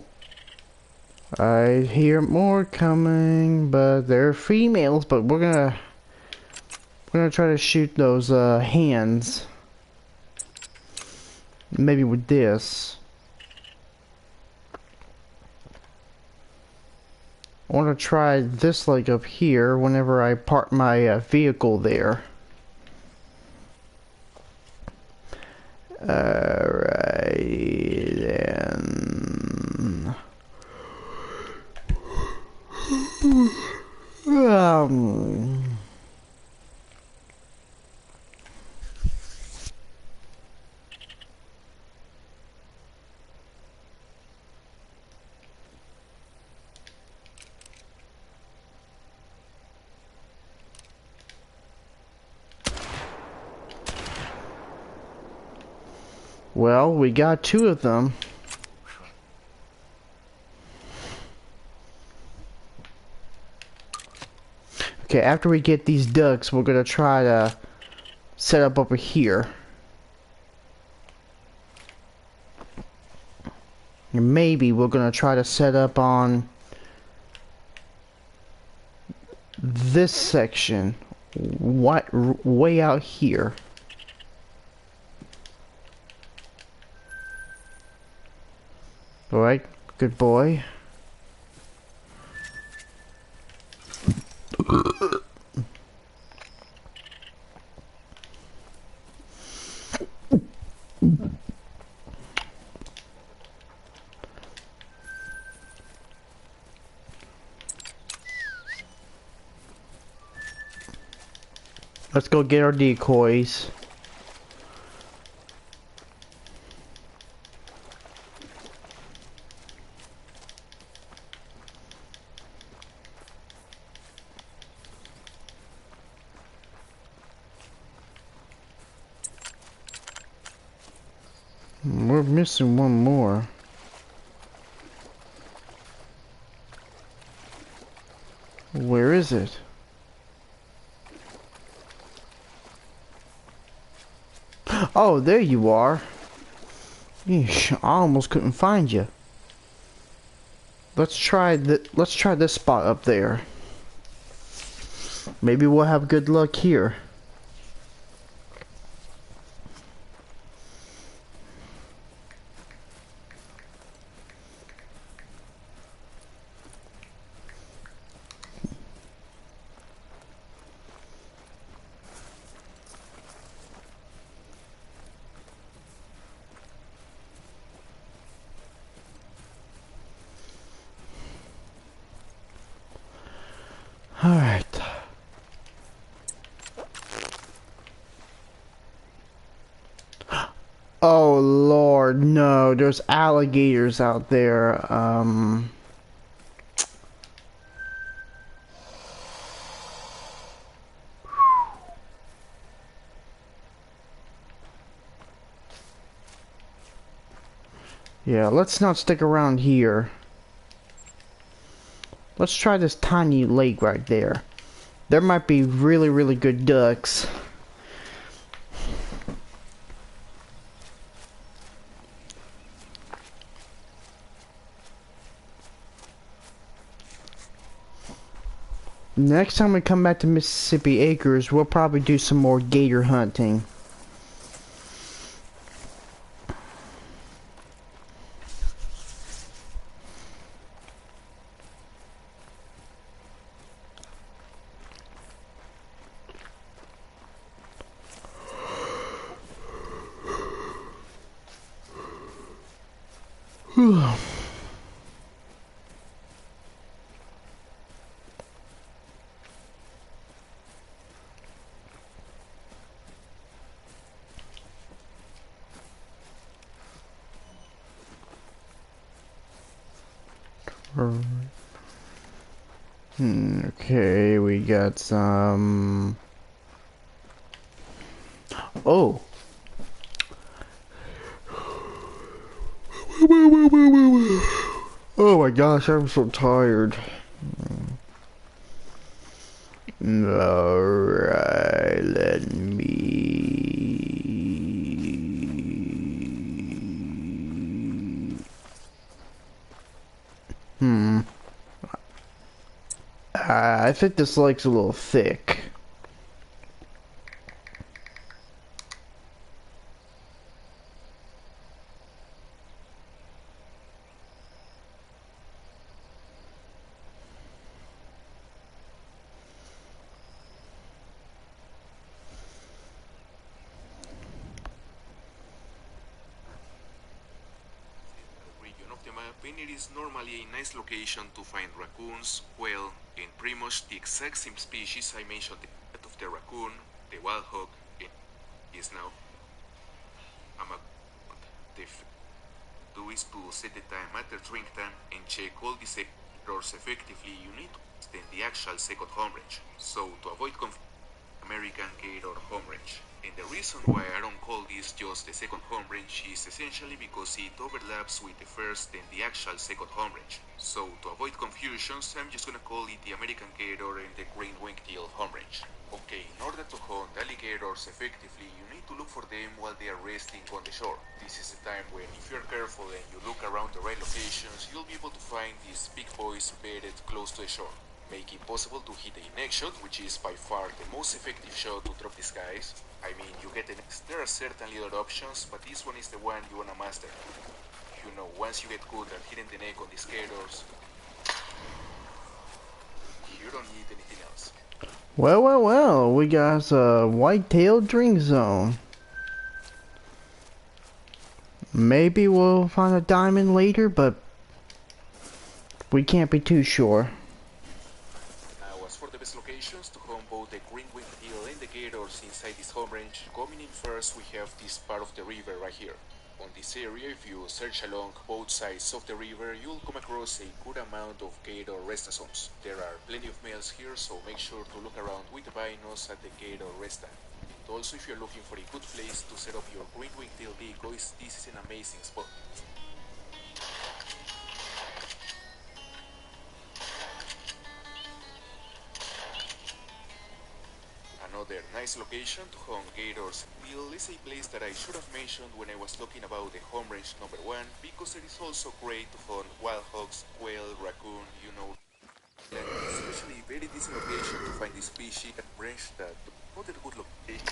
I hear more coming, but they're females, but we're gonna try to shoot those hens. Maybe with this. I want to try this leg up here whenever I park my vehicle there. Alright then. Well, we got two of them. Okay, after we get these ducks, we're gonna try to set up over here. And maybe we're gonna try to set up on this section. What, way out here. Alright, good boy. Let's go get our decoys. We're missing one more. Where is it? Oh, there you are. Yeesh, I almost couldn't find you. Let's try this spot up there. Maybe we'll have good luck here. Alright. Oh Lord, no, there's alligators out there. Yeah, let's not stick around here. Let's try this tiny lake right there. There might be really, really good ducks. Next time we come back to Mississippi Acres, we'll probably do some more gator hunting. Okay, we got some... Oh! Oh my gosh, I'm so tired. Alright, let me... I think this lake's a little thick. It is normally a nice location to find raccoons. Well, in pretty much the exact same species I mentioned, that of the raccoon, the wild hog, is now the do is to set the time at the drink time and check all the sectors effectively. You need to extend the actual second home range. So to avoid American gator home range And the reason why I don't call this just the second home range is essentially because it overlaps with the first and the actual second home range. So to avoid confusions, I'm just gonna call it the American gator and the green-winged teal home range. Okay, in order to hunt alligators effectively, you need to look for them while they are resting on the shore. This is the time when, if you're careful and you look around the right locations, you'll be able to find these big boys bedded close to the shore. Make it possible to hit a neck shot, which is by far the most effective shot to drop these guys. I mean, you get the next. There are certainly other options, but this one is the one you wanna master. You know, once you get good at hitting the neck on these gators, you don't need anything else. Well, we got a whitetail drink zone. Maybe we'll find a diamond later, but we can't be too sure. Now, as for the best locations to hunt both the green-winged teal and the gators inside this home range, coming in first, we have this part of the river right here. On this area, if you search along both sides of the river, you'll come across a good amount of gator resta zones. There are plenty of males here, so make sure to look around with the binos at the gator resta. And also, if you're looking for a good place to set up your green-winged teal decoys, this is an amazing spot. Another nice location to hunt gators and teal is a place that I should have mentioned when I was talking about the home range number 1, because it is also great to hunt wild hogs, quail, raccoon, you know. And especially a very decent location to find this species at range that not a good location.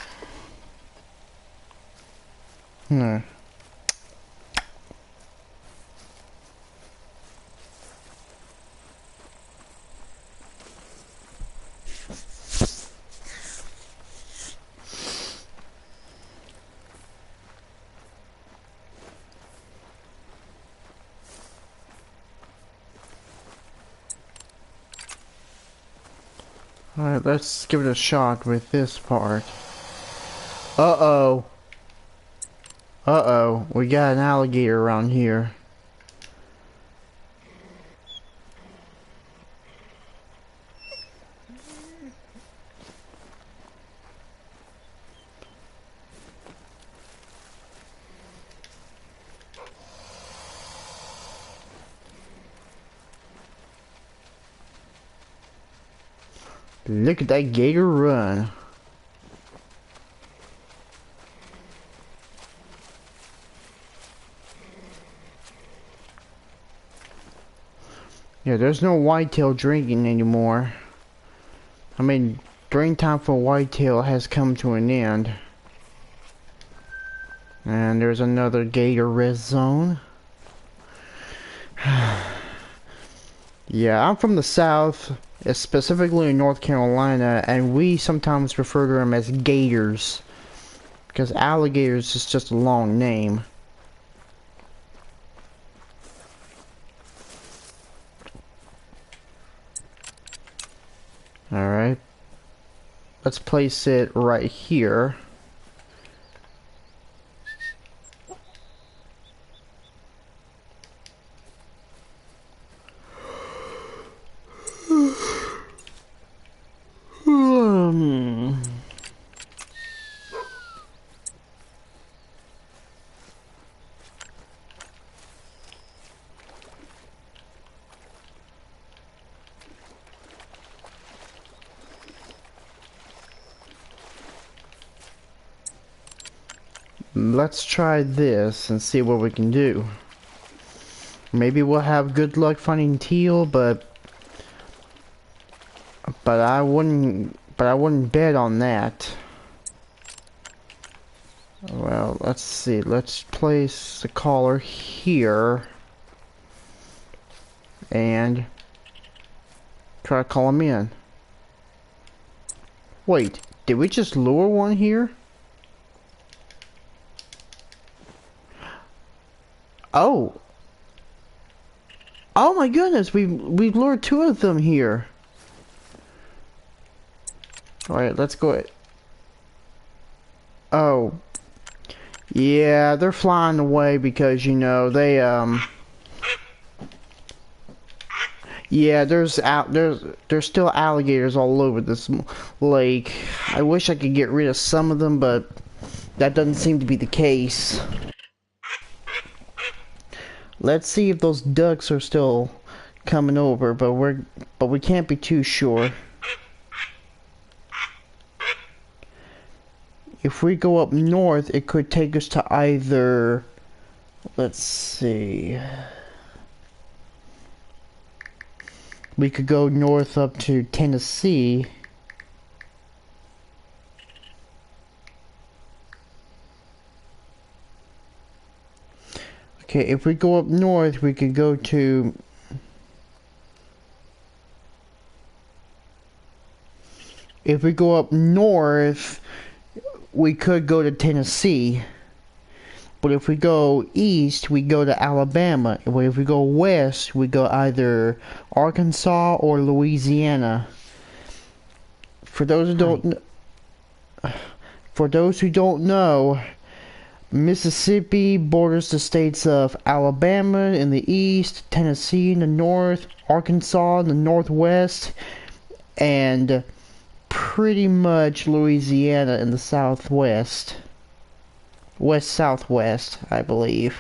Alright, let's give it a shot with this part. Uh-oh. Uh-oh. We got an alligator around here. Look at that gator run. Yeah, there's no whitetail drinking anymore. I mean, drink time for whitetail has come to an end. And there's another gator rest zone. Yeah, I'm from the south, specifically in North Carolina, and we sometimes refer to them as gators, because alligators is just a long name. Alright, let's place it right here. Let's try this and see what we can do. Maybe we'll have good luck finding teal, but I wouldn't bet on that. Well, let's see. Let's place the collar here and try to call him in. Wait, did we just lure one here? Oh. Oh my goodness, we've lured two of them here. Alright, let's go. Oh. Yeah, they're flying away because, you know, they, Yeah, there's still alligators all over this lake. I wish I could get rid of some of them, but that doesn't seem to be the case. Let's see if those ducks are still coming over, but we can't be too sure. If we go up north, it could take us to either, let's see. We could go north up to Tennessee. Okay, if we go up north, we could go to... If we go up north, we could go to Tennessee. But if we go east, we go to Alabama. But if we go west, we go either Arkansas or Louisiana. For those who don't know, Mississippi borders the states of Alabama in the east, Tennessee in the north, Arkansas in the northwest, and pretty much Louisiana in the southwest. West-southwest, I believe.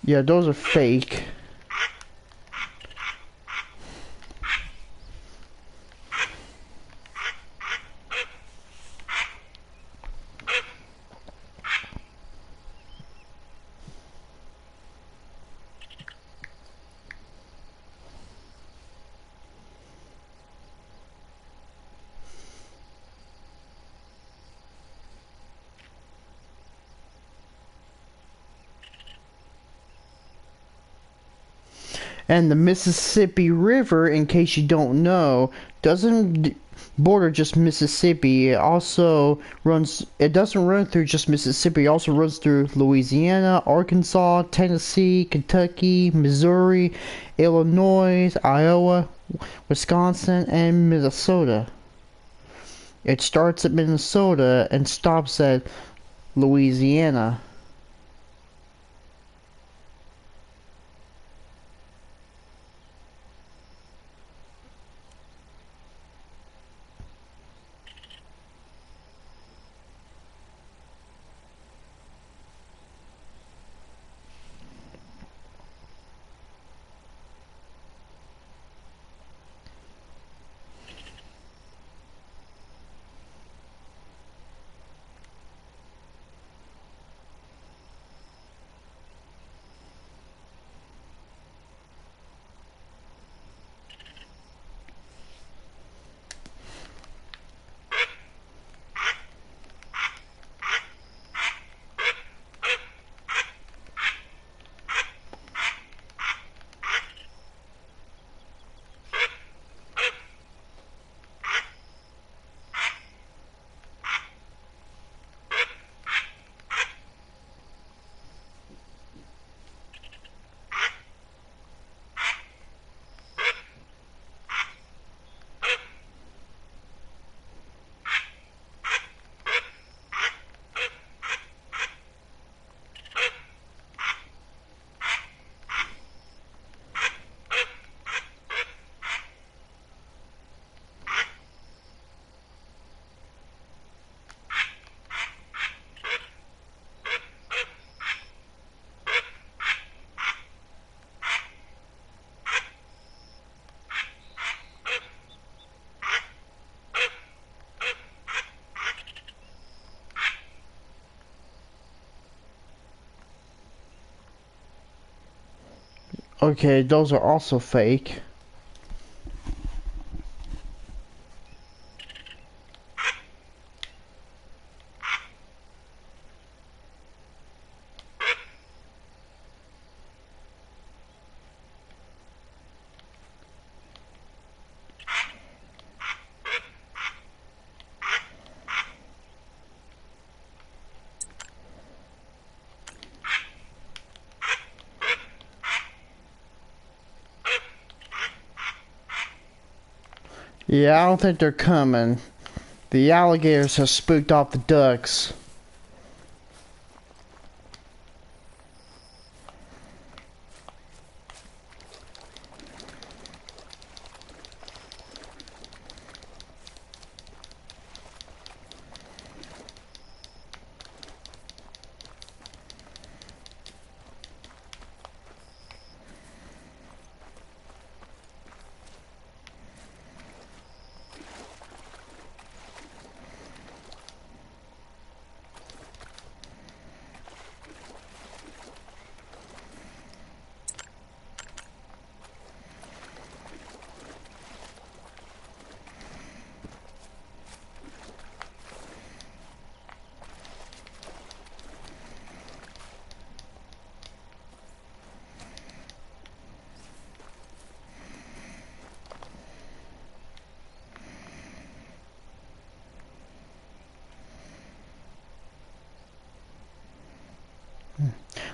Yeah, those are fake. And the Mississippi River, in case you don't know, doesn't border just Mississippi. It also runs, it doesn't run through just Mississippi. It also runs through Louisiana, Arkansas, Tennessee, Kentucky, Missouri, Illinois, Iowa, Wisconsin, and Minnesota. It starts at Minnesota and stops at Louisiana. Okay, those are also fake. Yeah, I don't think they're coming. The alligators have spooked off the ducks.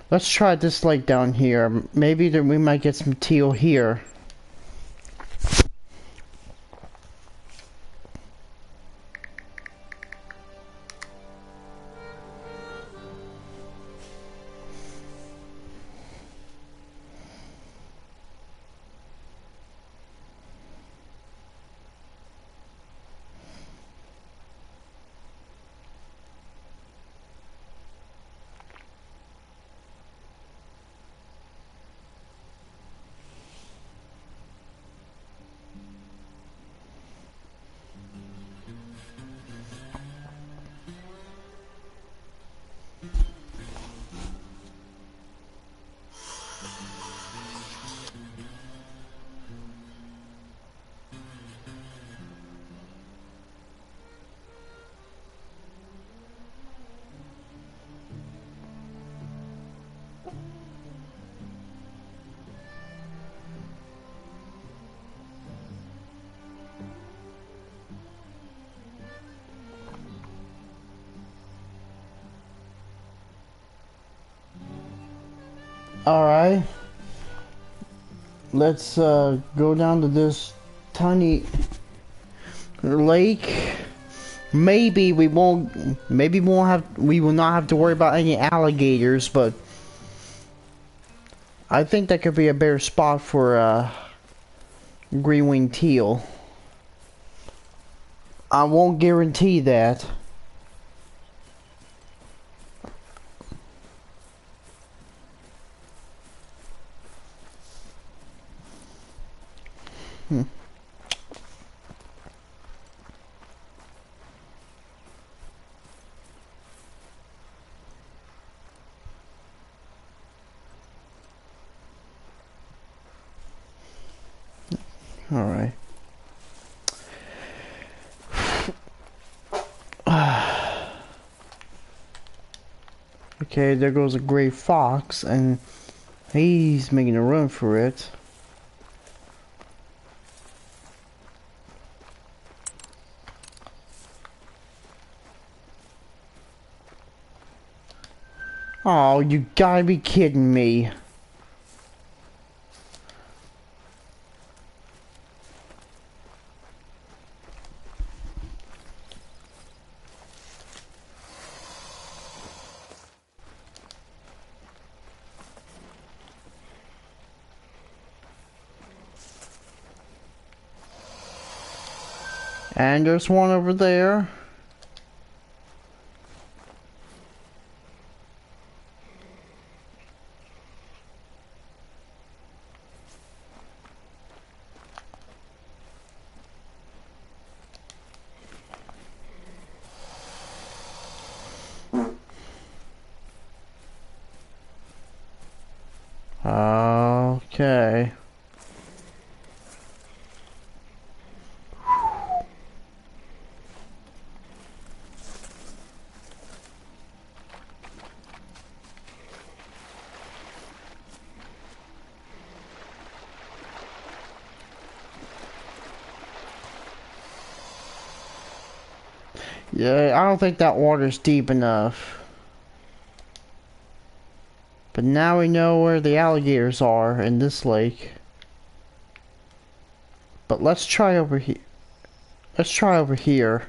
Let's try this lake down here. Maybe we might get some teal here. Alright. Let's go down to this tiny lake. Maybe we will not have to worry about any alligators, but I think that could be a better spot for green-winged teal. I won't guarantee that. Alright. Okay, there goes a gray fox, and he's making a run for it. Oh, you gotta be kidding me. And there's one over there. Okay. Yeah, I don't think that water's deep enough. But now we know where the alligators are in this lake. But let's try over here. Let's try over here.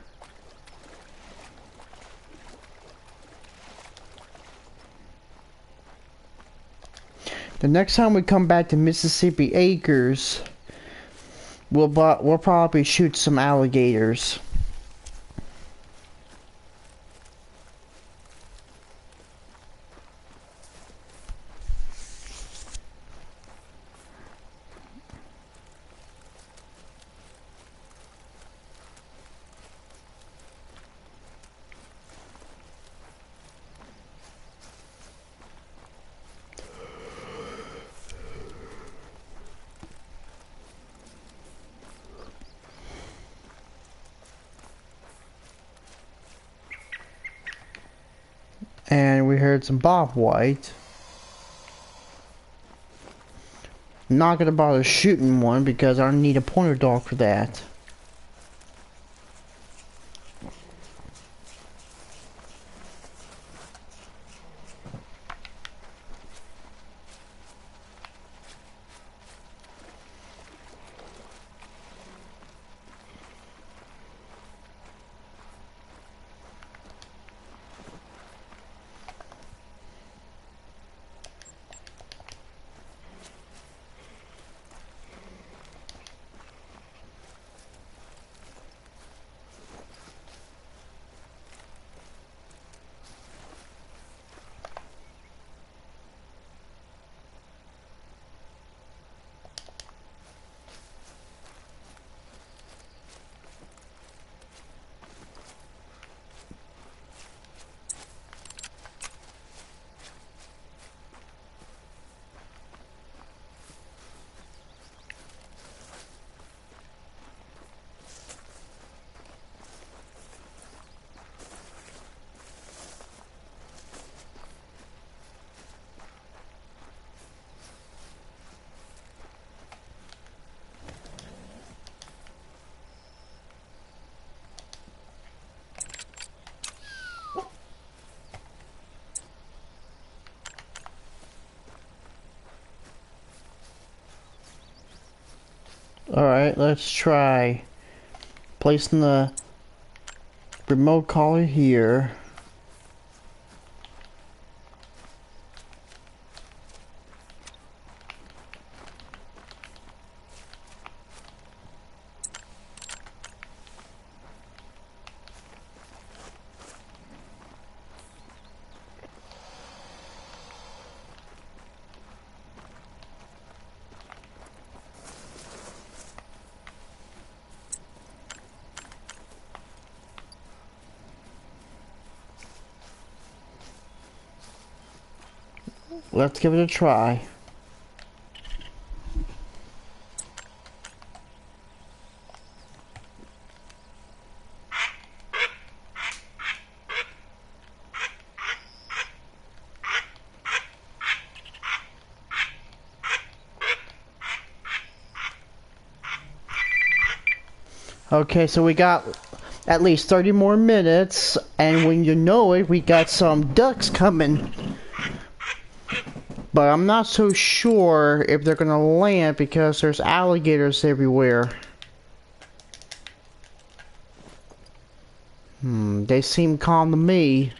The next time we come back to Mississippi Acres, we'll probably shoot some alligators. And we heard some bobwhite. I'm not gonna bother shooting one because I don't need a pointer dog for that. Alright, let's try placing the remote collar here. Let's give it a try. Okay, so we got at least 30 more minutes, and when you know it, we got some ducks coming. But I'm not so sure if they're gonna land because there's alligators everywhere. They seem calm to me.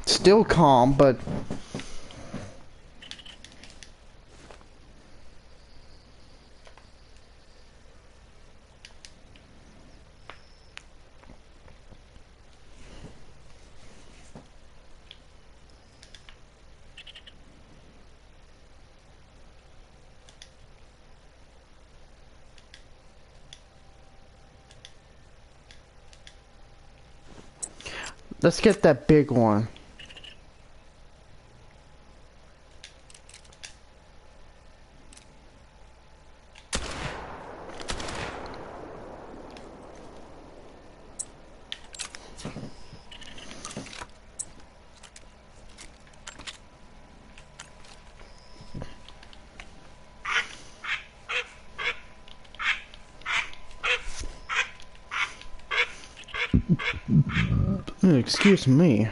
Still calm, but let's get that big one. Excuse me.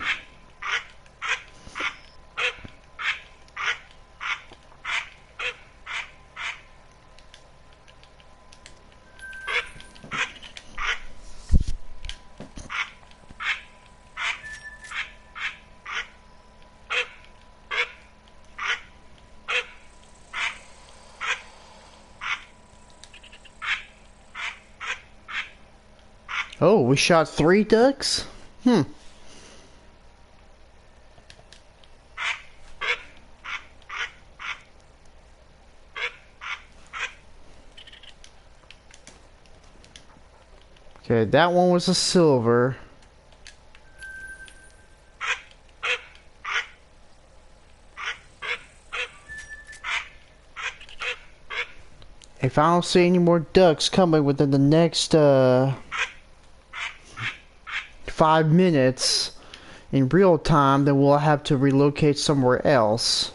Oh, we shot 3 ducks? Hmm. Okay, that one was a silver. If I don't see any more ducks coming within the next 5 minutes in real time, then we'll have to relocate somewhere else.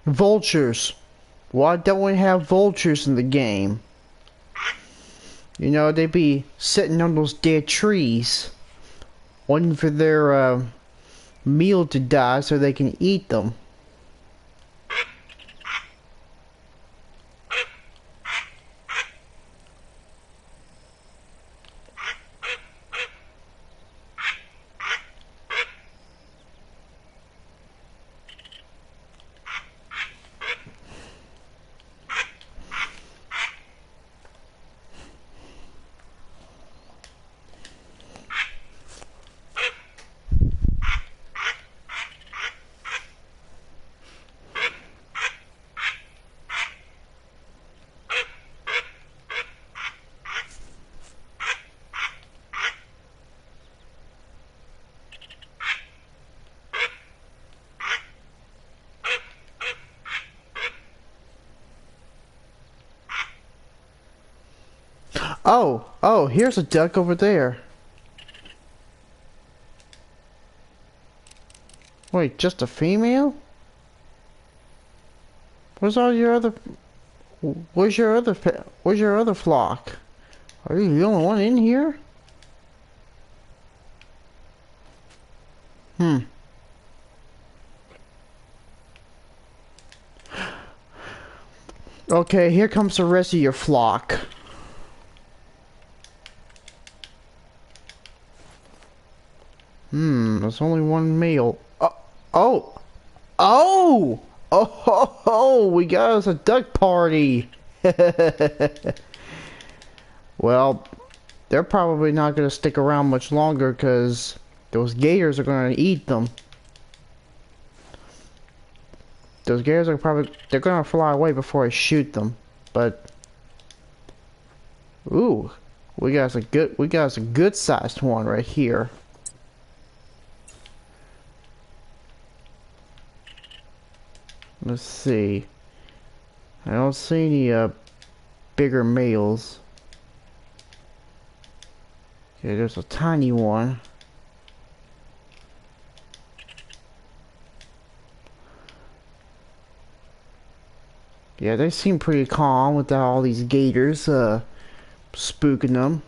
Vultures. Why don't we have vultures in the game? You know, they be sitting on those dead trees, waiting for their meal to die so they can eat them. Oh, here's a duck over there. Wait, just a female? Where's all your other... Where's your other flock? Are you the only one in here? Hmm. Okay, here comes the rest of your flock. There's only one male. Oh! Oh! Oh, we got us a duck party! Well, they're probably not going to stick around much longer because those gators are going to eat them. Those gators are they're going to fly away before I shoot them. But, ooh, we got us a good sized one right here. Let's see. I don't see any bigger males. Okay, there's a tiny one. Yeah, they seem pretty calm without all these gators spooking them.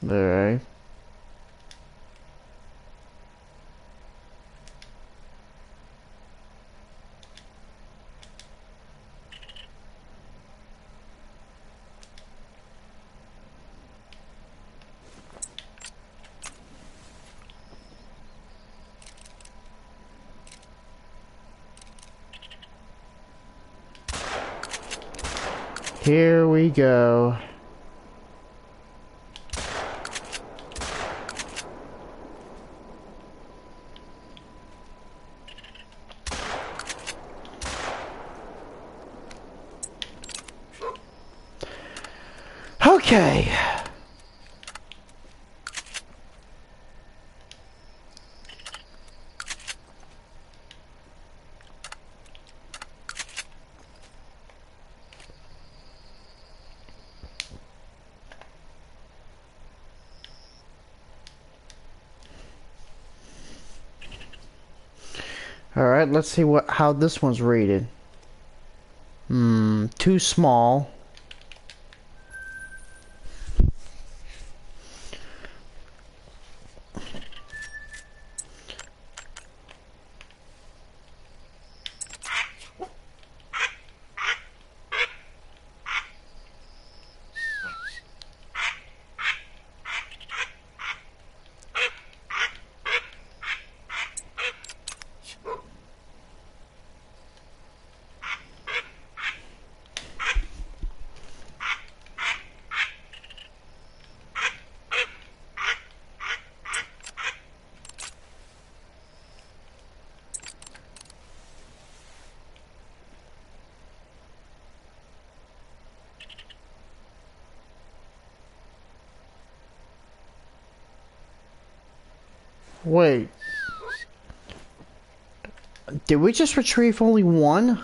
Alright. Here we go. Okay. Alright, let's see how this one's rated. Too small. Wait. Did we just retrieve only one?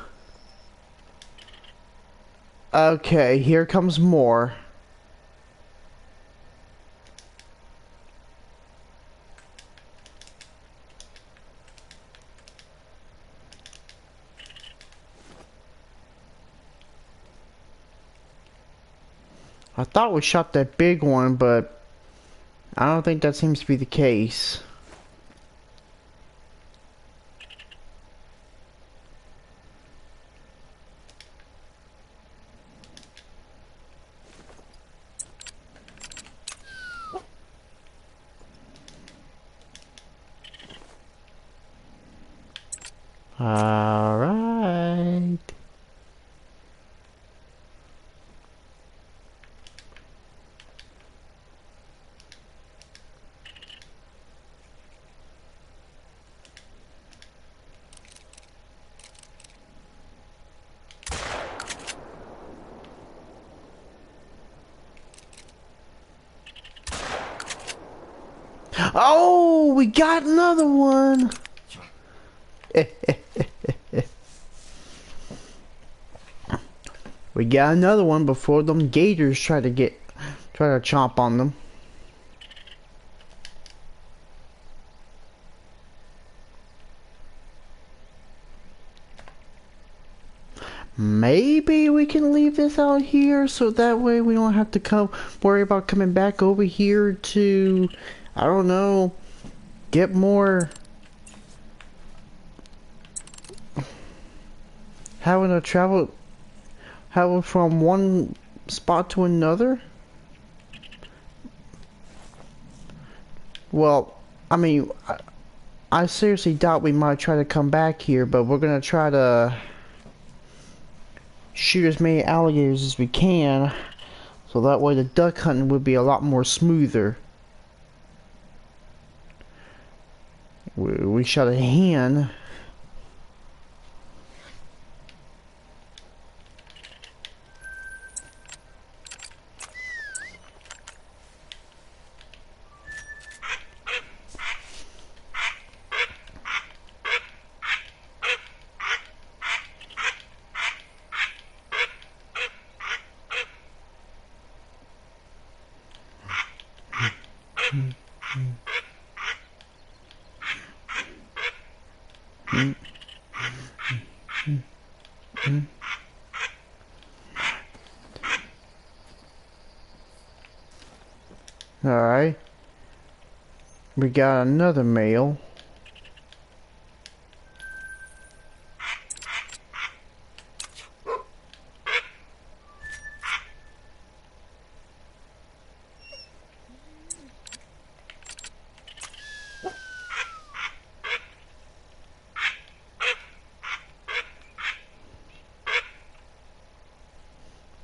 Okay, here comes more. I thought we shot that big one, but I don't think that seems to be the case. Alright. Oh, we got another one. We got another one before them gators try to chomp on them. Maybe we can leave this out here so that way we don't have to worry about coming back over here to, I don't know, get more, having to travel from one spot to another. Well, I mean, I seriously doubt we might try to come back here, but we're gonna try to shoot as many alligators as we can, so that way the duck hunting would be a lot more smoother. We shot a hen. Alright. We got another male.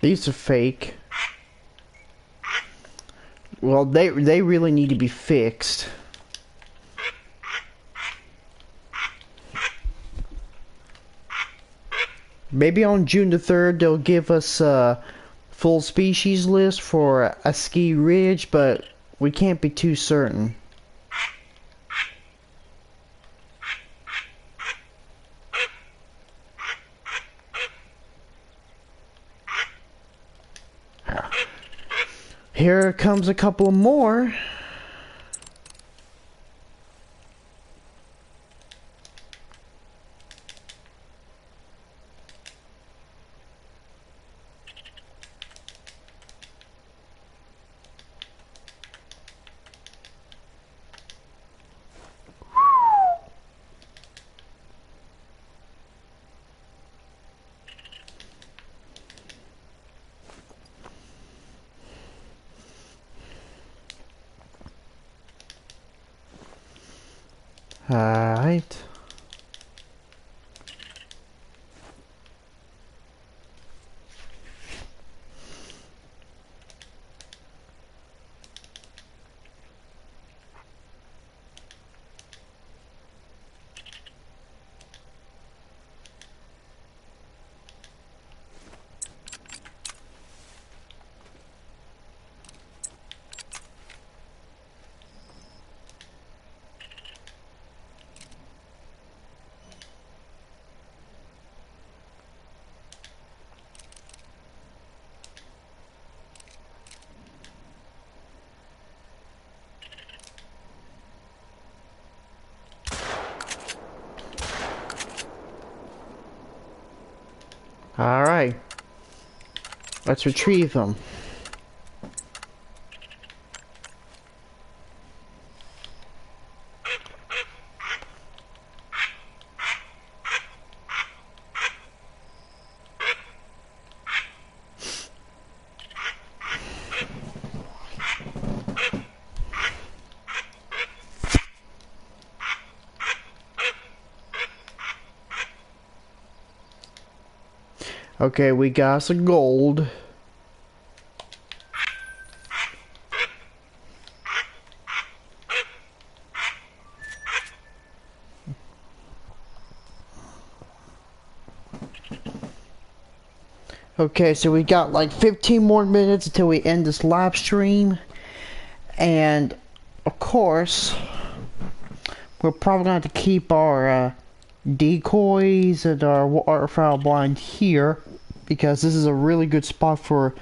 These are fake. Well, they really need to be fixed. Maybe on June the 3rd they'll give us a full species list for a ski ridge, but we can't be too certain. Here comes a couple more. Alright. Alright. Let's retrieve them. Okay, we got some gold. Okay, so we got like 15 more minutes until we end this live stream. And, of course, we're probably going to have to keep our decoys and our waterfowl blind here, because this is a really good spot for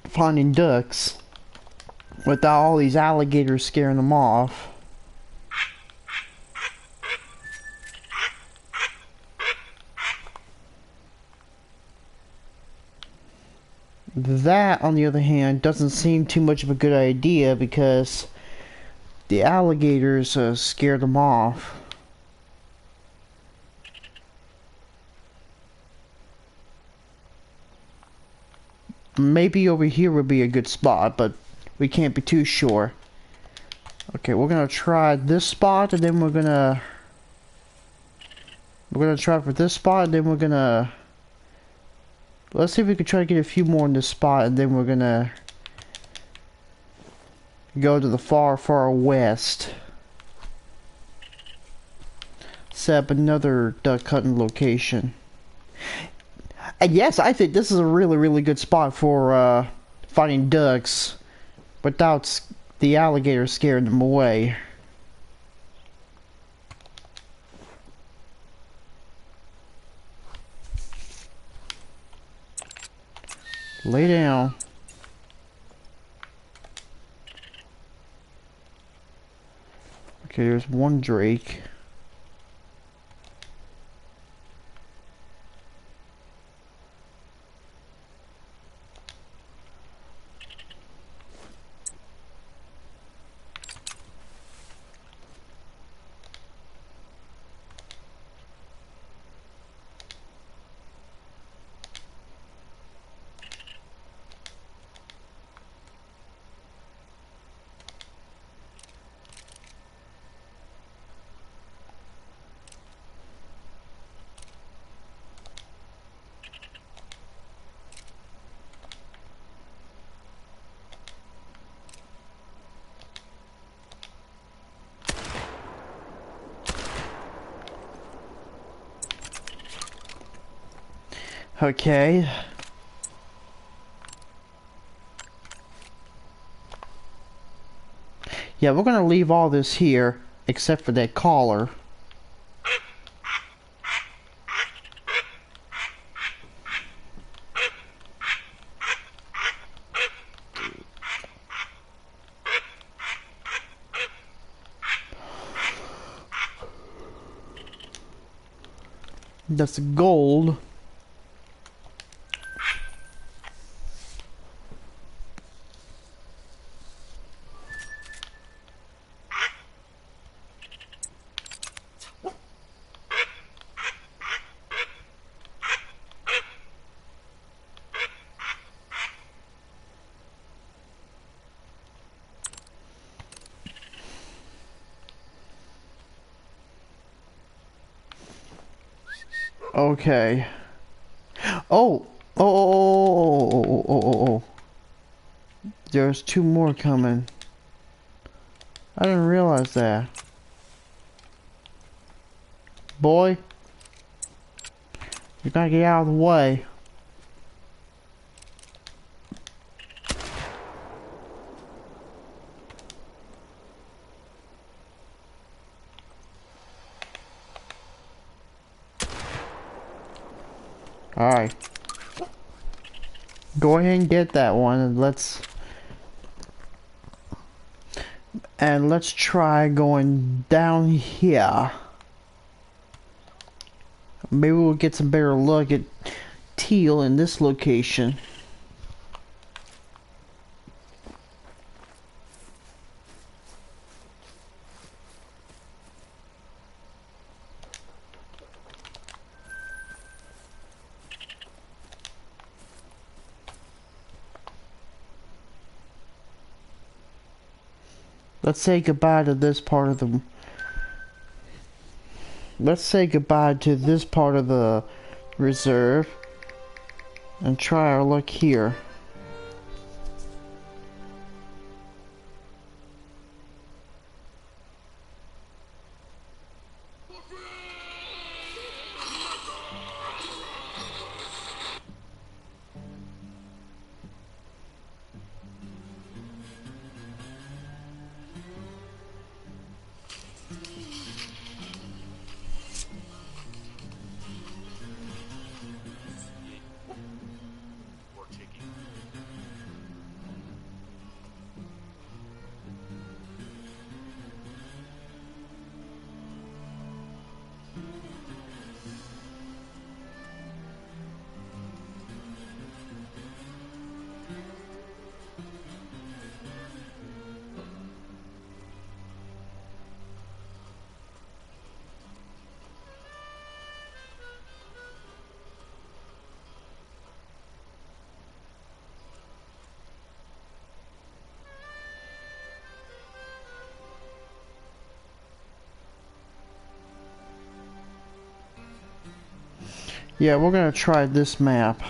finding ducks without all these alligators scaring them off. That, on the other hand, doesn't seem too much of a good idea because the alligators scare them off. Maybe over here would be a good spot, but we can't be too sure. Okay, we're gonna try this spot, and then we're gonna try for this spot, and then we're gonna let's see if we can try to get a few more in this spot, and then we're gonna go to the far west. Set up another duck hunting location. And yes, I think this is a really good spot for finding ducks without the alligator scaring them away. Lay down. Okay, there's one drake. Okay. Yeah, we're gonna leave all this here, except for that collar. That's gold. Okay. Oh! Oh. There's two more coming. I didn't realize that. Boy, you gotta get out of the way. Alright. Go ahead and get that one and let's try going down here. Maybe we'll get some better look at Teal in this location. Let's say goodbye to this part of the... Let's say goodbye to this part of the reserve and try our luck here. For checking. Yeah, we're gonna try this map.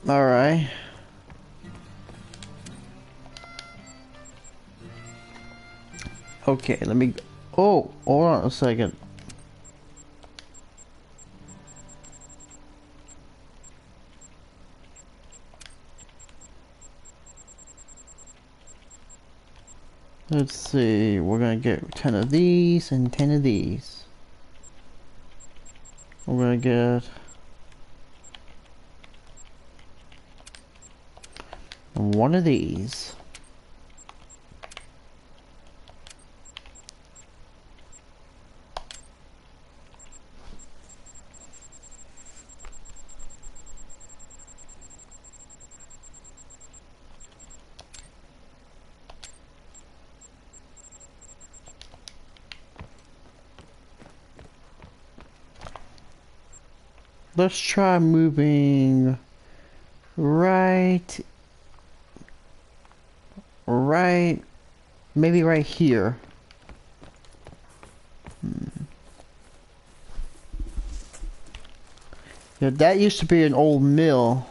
Alright. Okay, let me... Oh, hold on a second. Let's see, we're gonna get 10 of these and 10 of these. We're gonna get... one of these. Let's try moving right, maybe right here. Yeah, that used to be an old mill.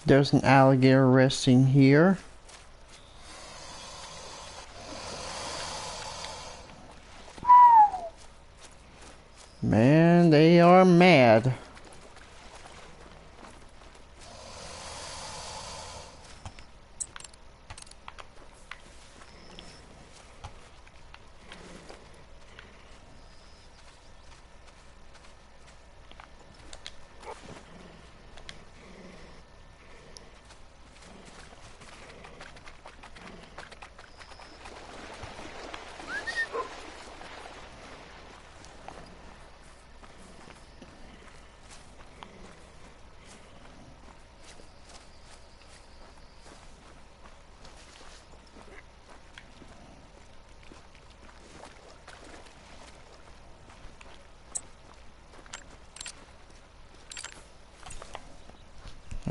There's an alligator resting here. Man, they are mad.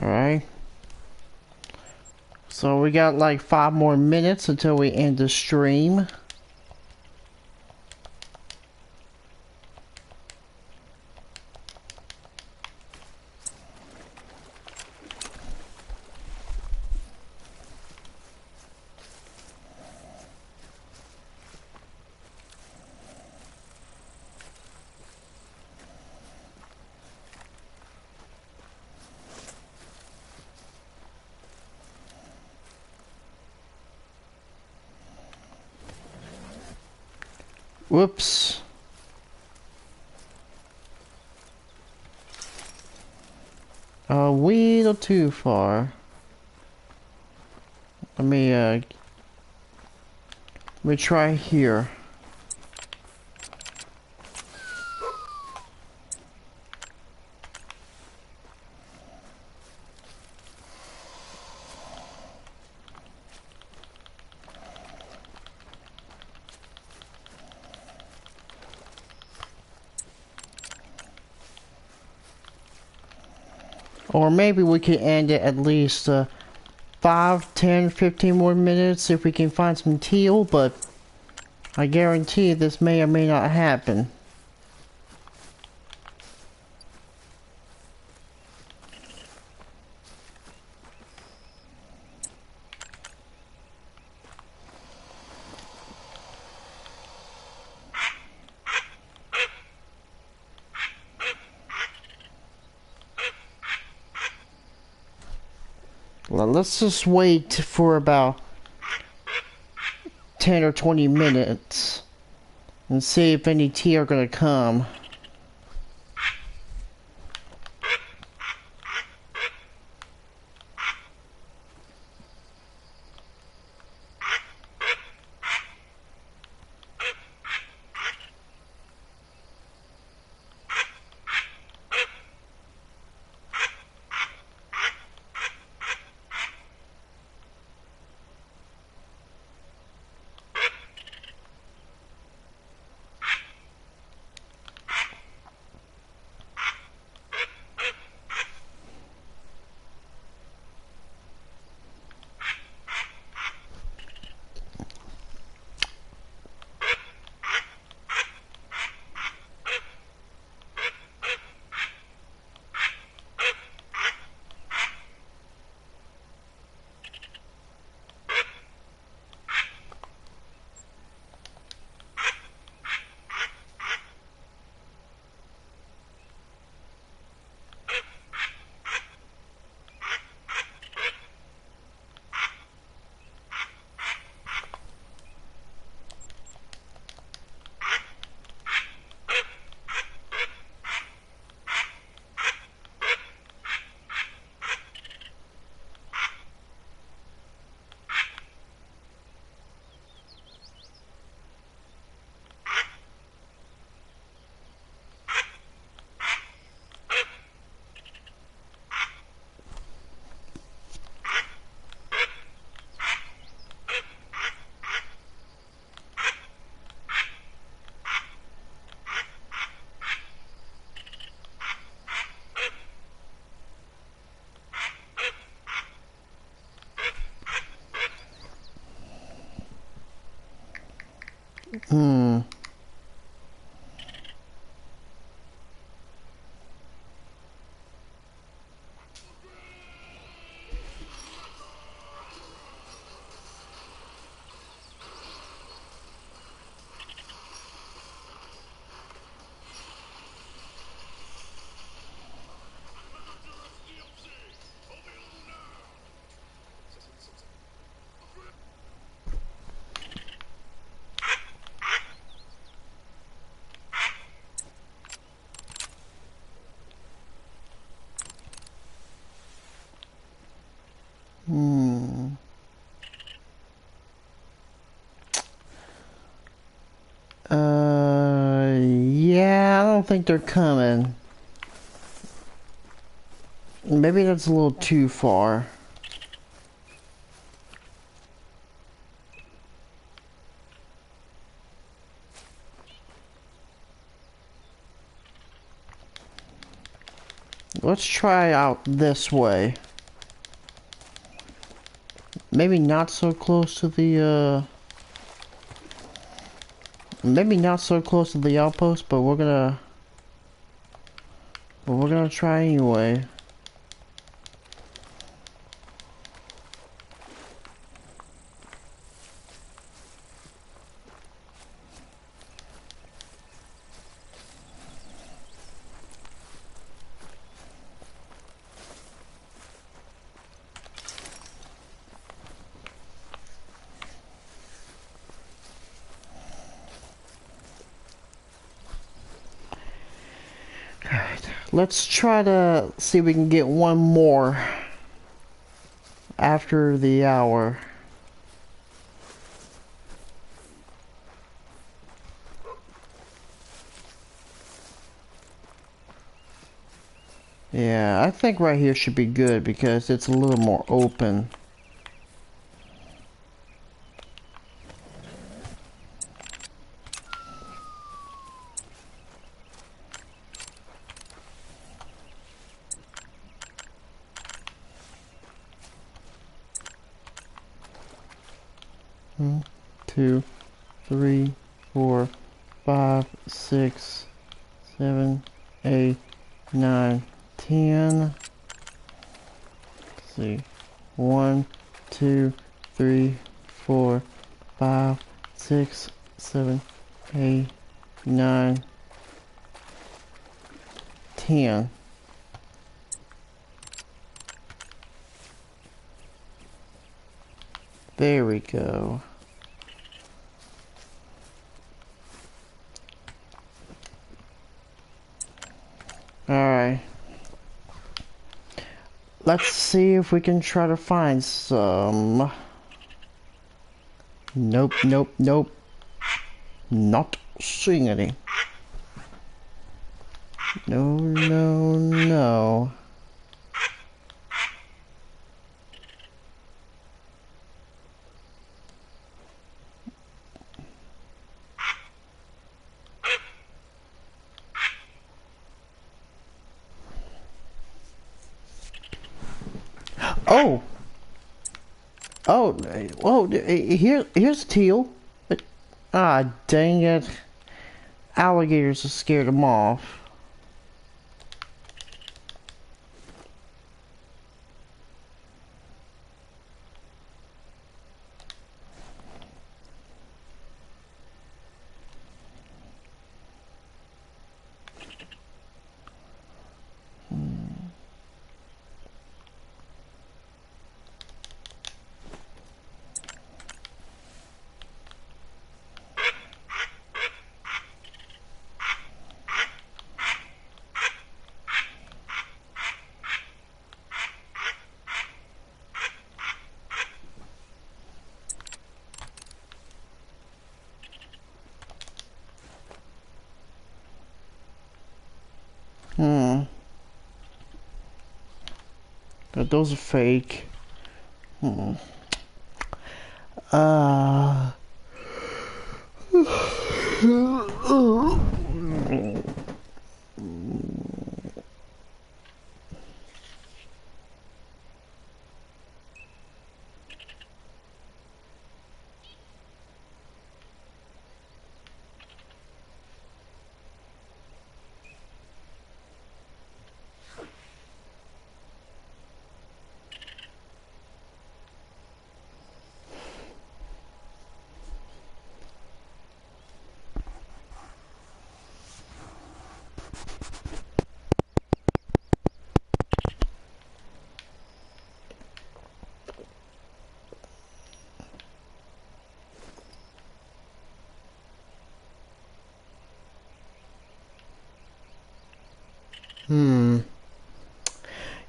Alright. So we got like 5 more minutes until we end the stream. Whoops. A little too far. Let me try here. Or maybe we can end it at least 5, 10, 15 more minutes if we can find some teal, but I guarantee this may or may not happen. Well, let's just wait for about 10 or 20 minutes and see if any teal are gonna come. Hmm. don't think they're coming. Maybe that's a little too far. Let's try out this way. Maybe not so close to the, maybe not so close to the outpost, but we're gonna try anyway. Let's try to see if we can get one more after the hour. Yeah, I think right here should be good because it's a little more open. One, 2, 3, 4, 5, 6, 7, 8, 9, 10. Let's see. 1, 2, 3, 4, 5, 6, 7, 8, 9, 10. There we go. Alright. Let's see if we can try to find some. Nope, nope, nope. Not seeing any. No, no, no. Oh! Oh, whoa, here's Teal. Ah, dang it. Alligators have scared him off. But those are fake. Uh...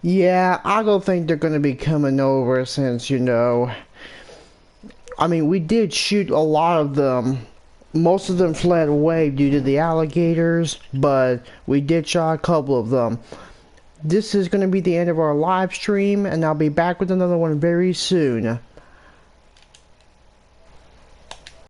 Yeah, I don't think they're gonna be coming over since, you know, I mean, we did shoot a lot of them Most of them fled away due to the alligators, but we did shot a couple of them. This is going to be the end of our live stream, and I'll be back with another one very soon.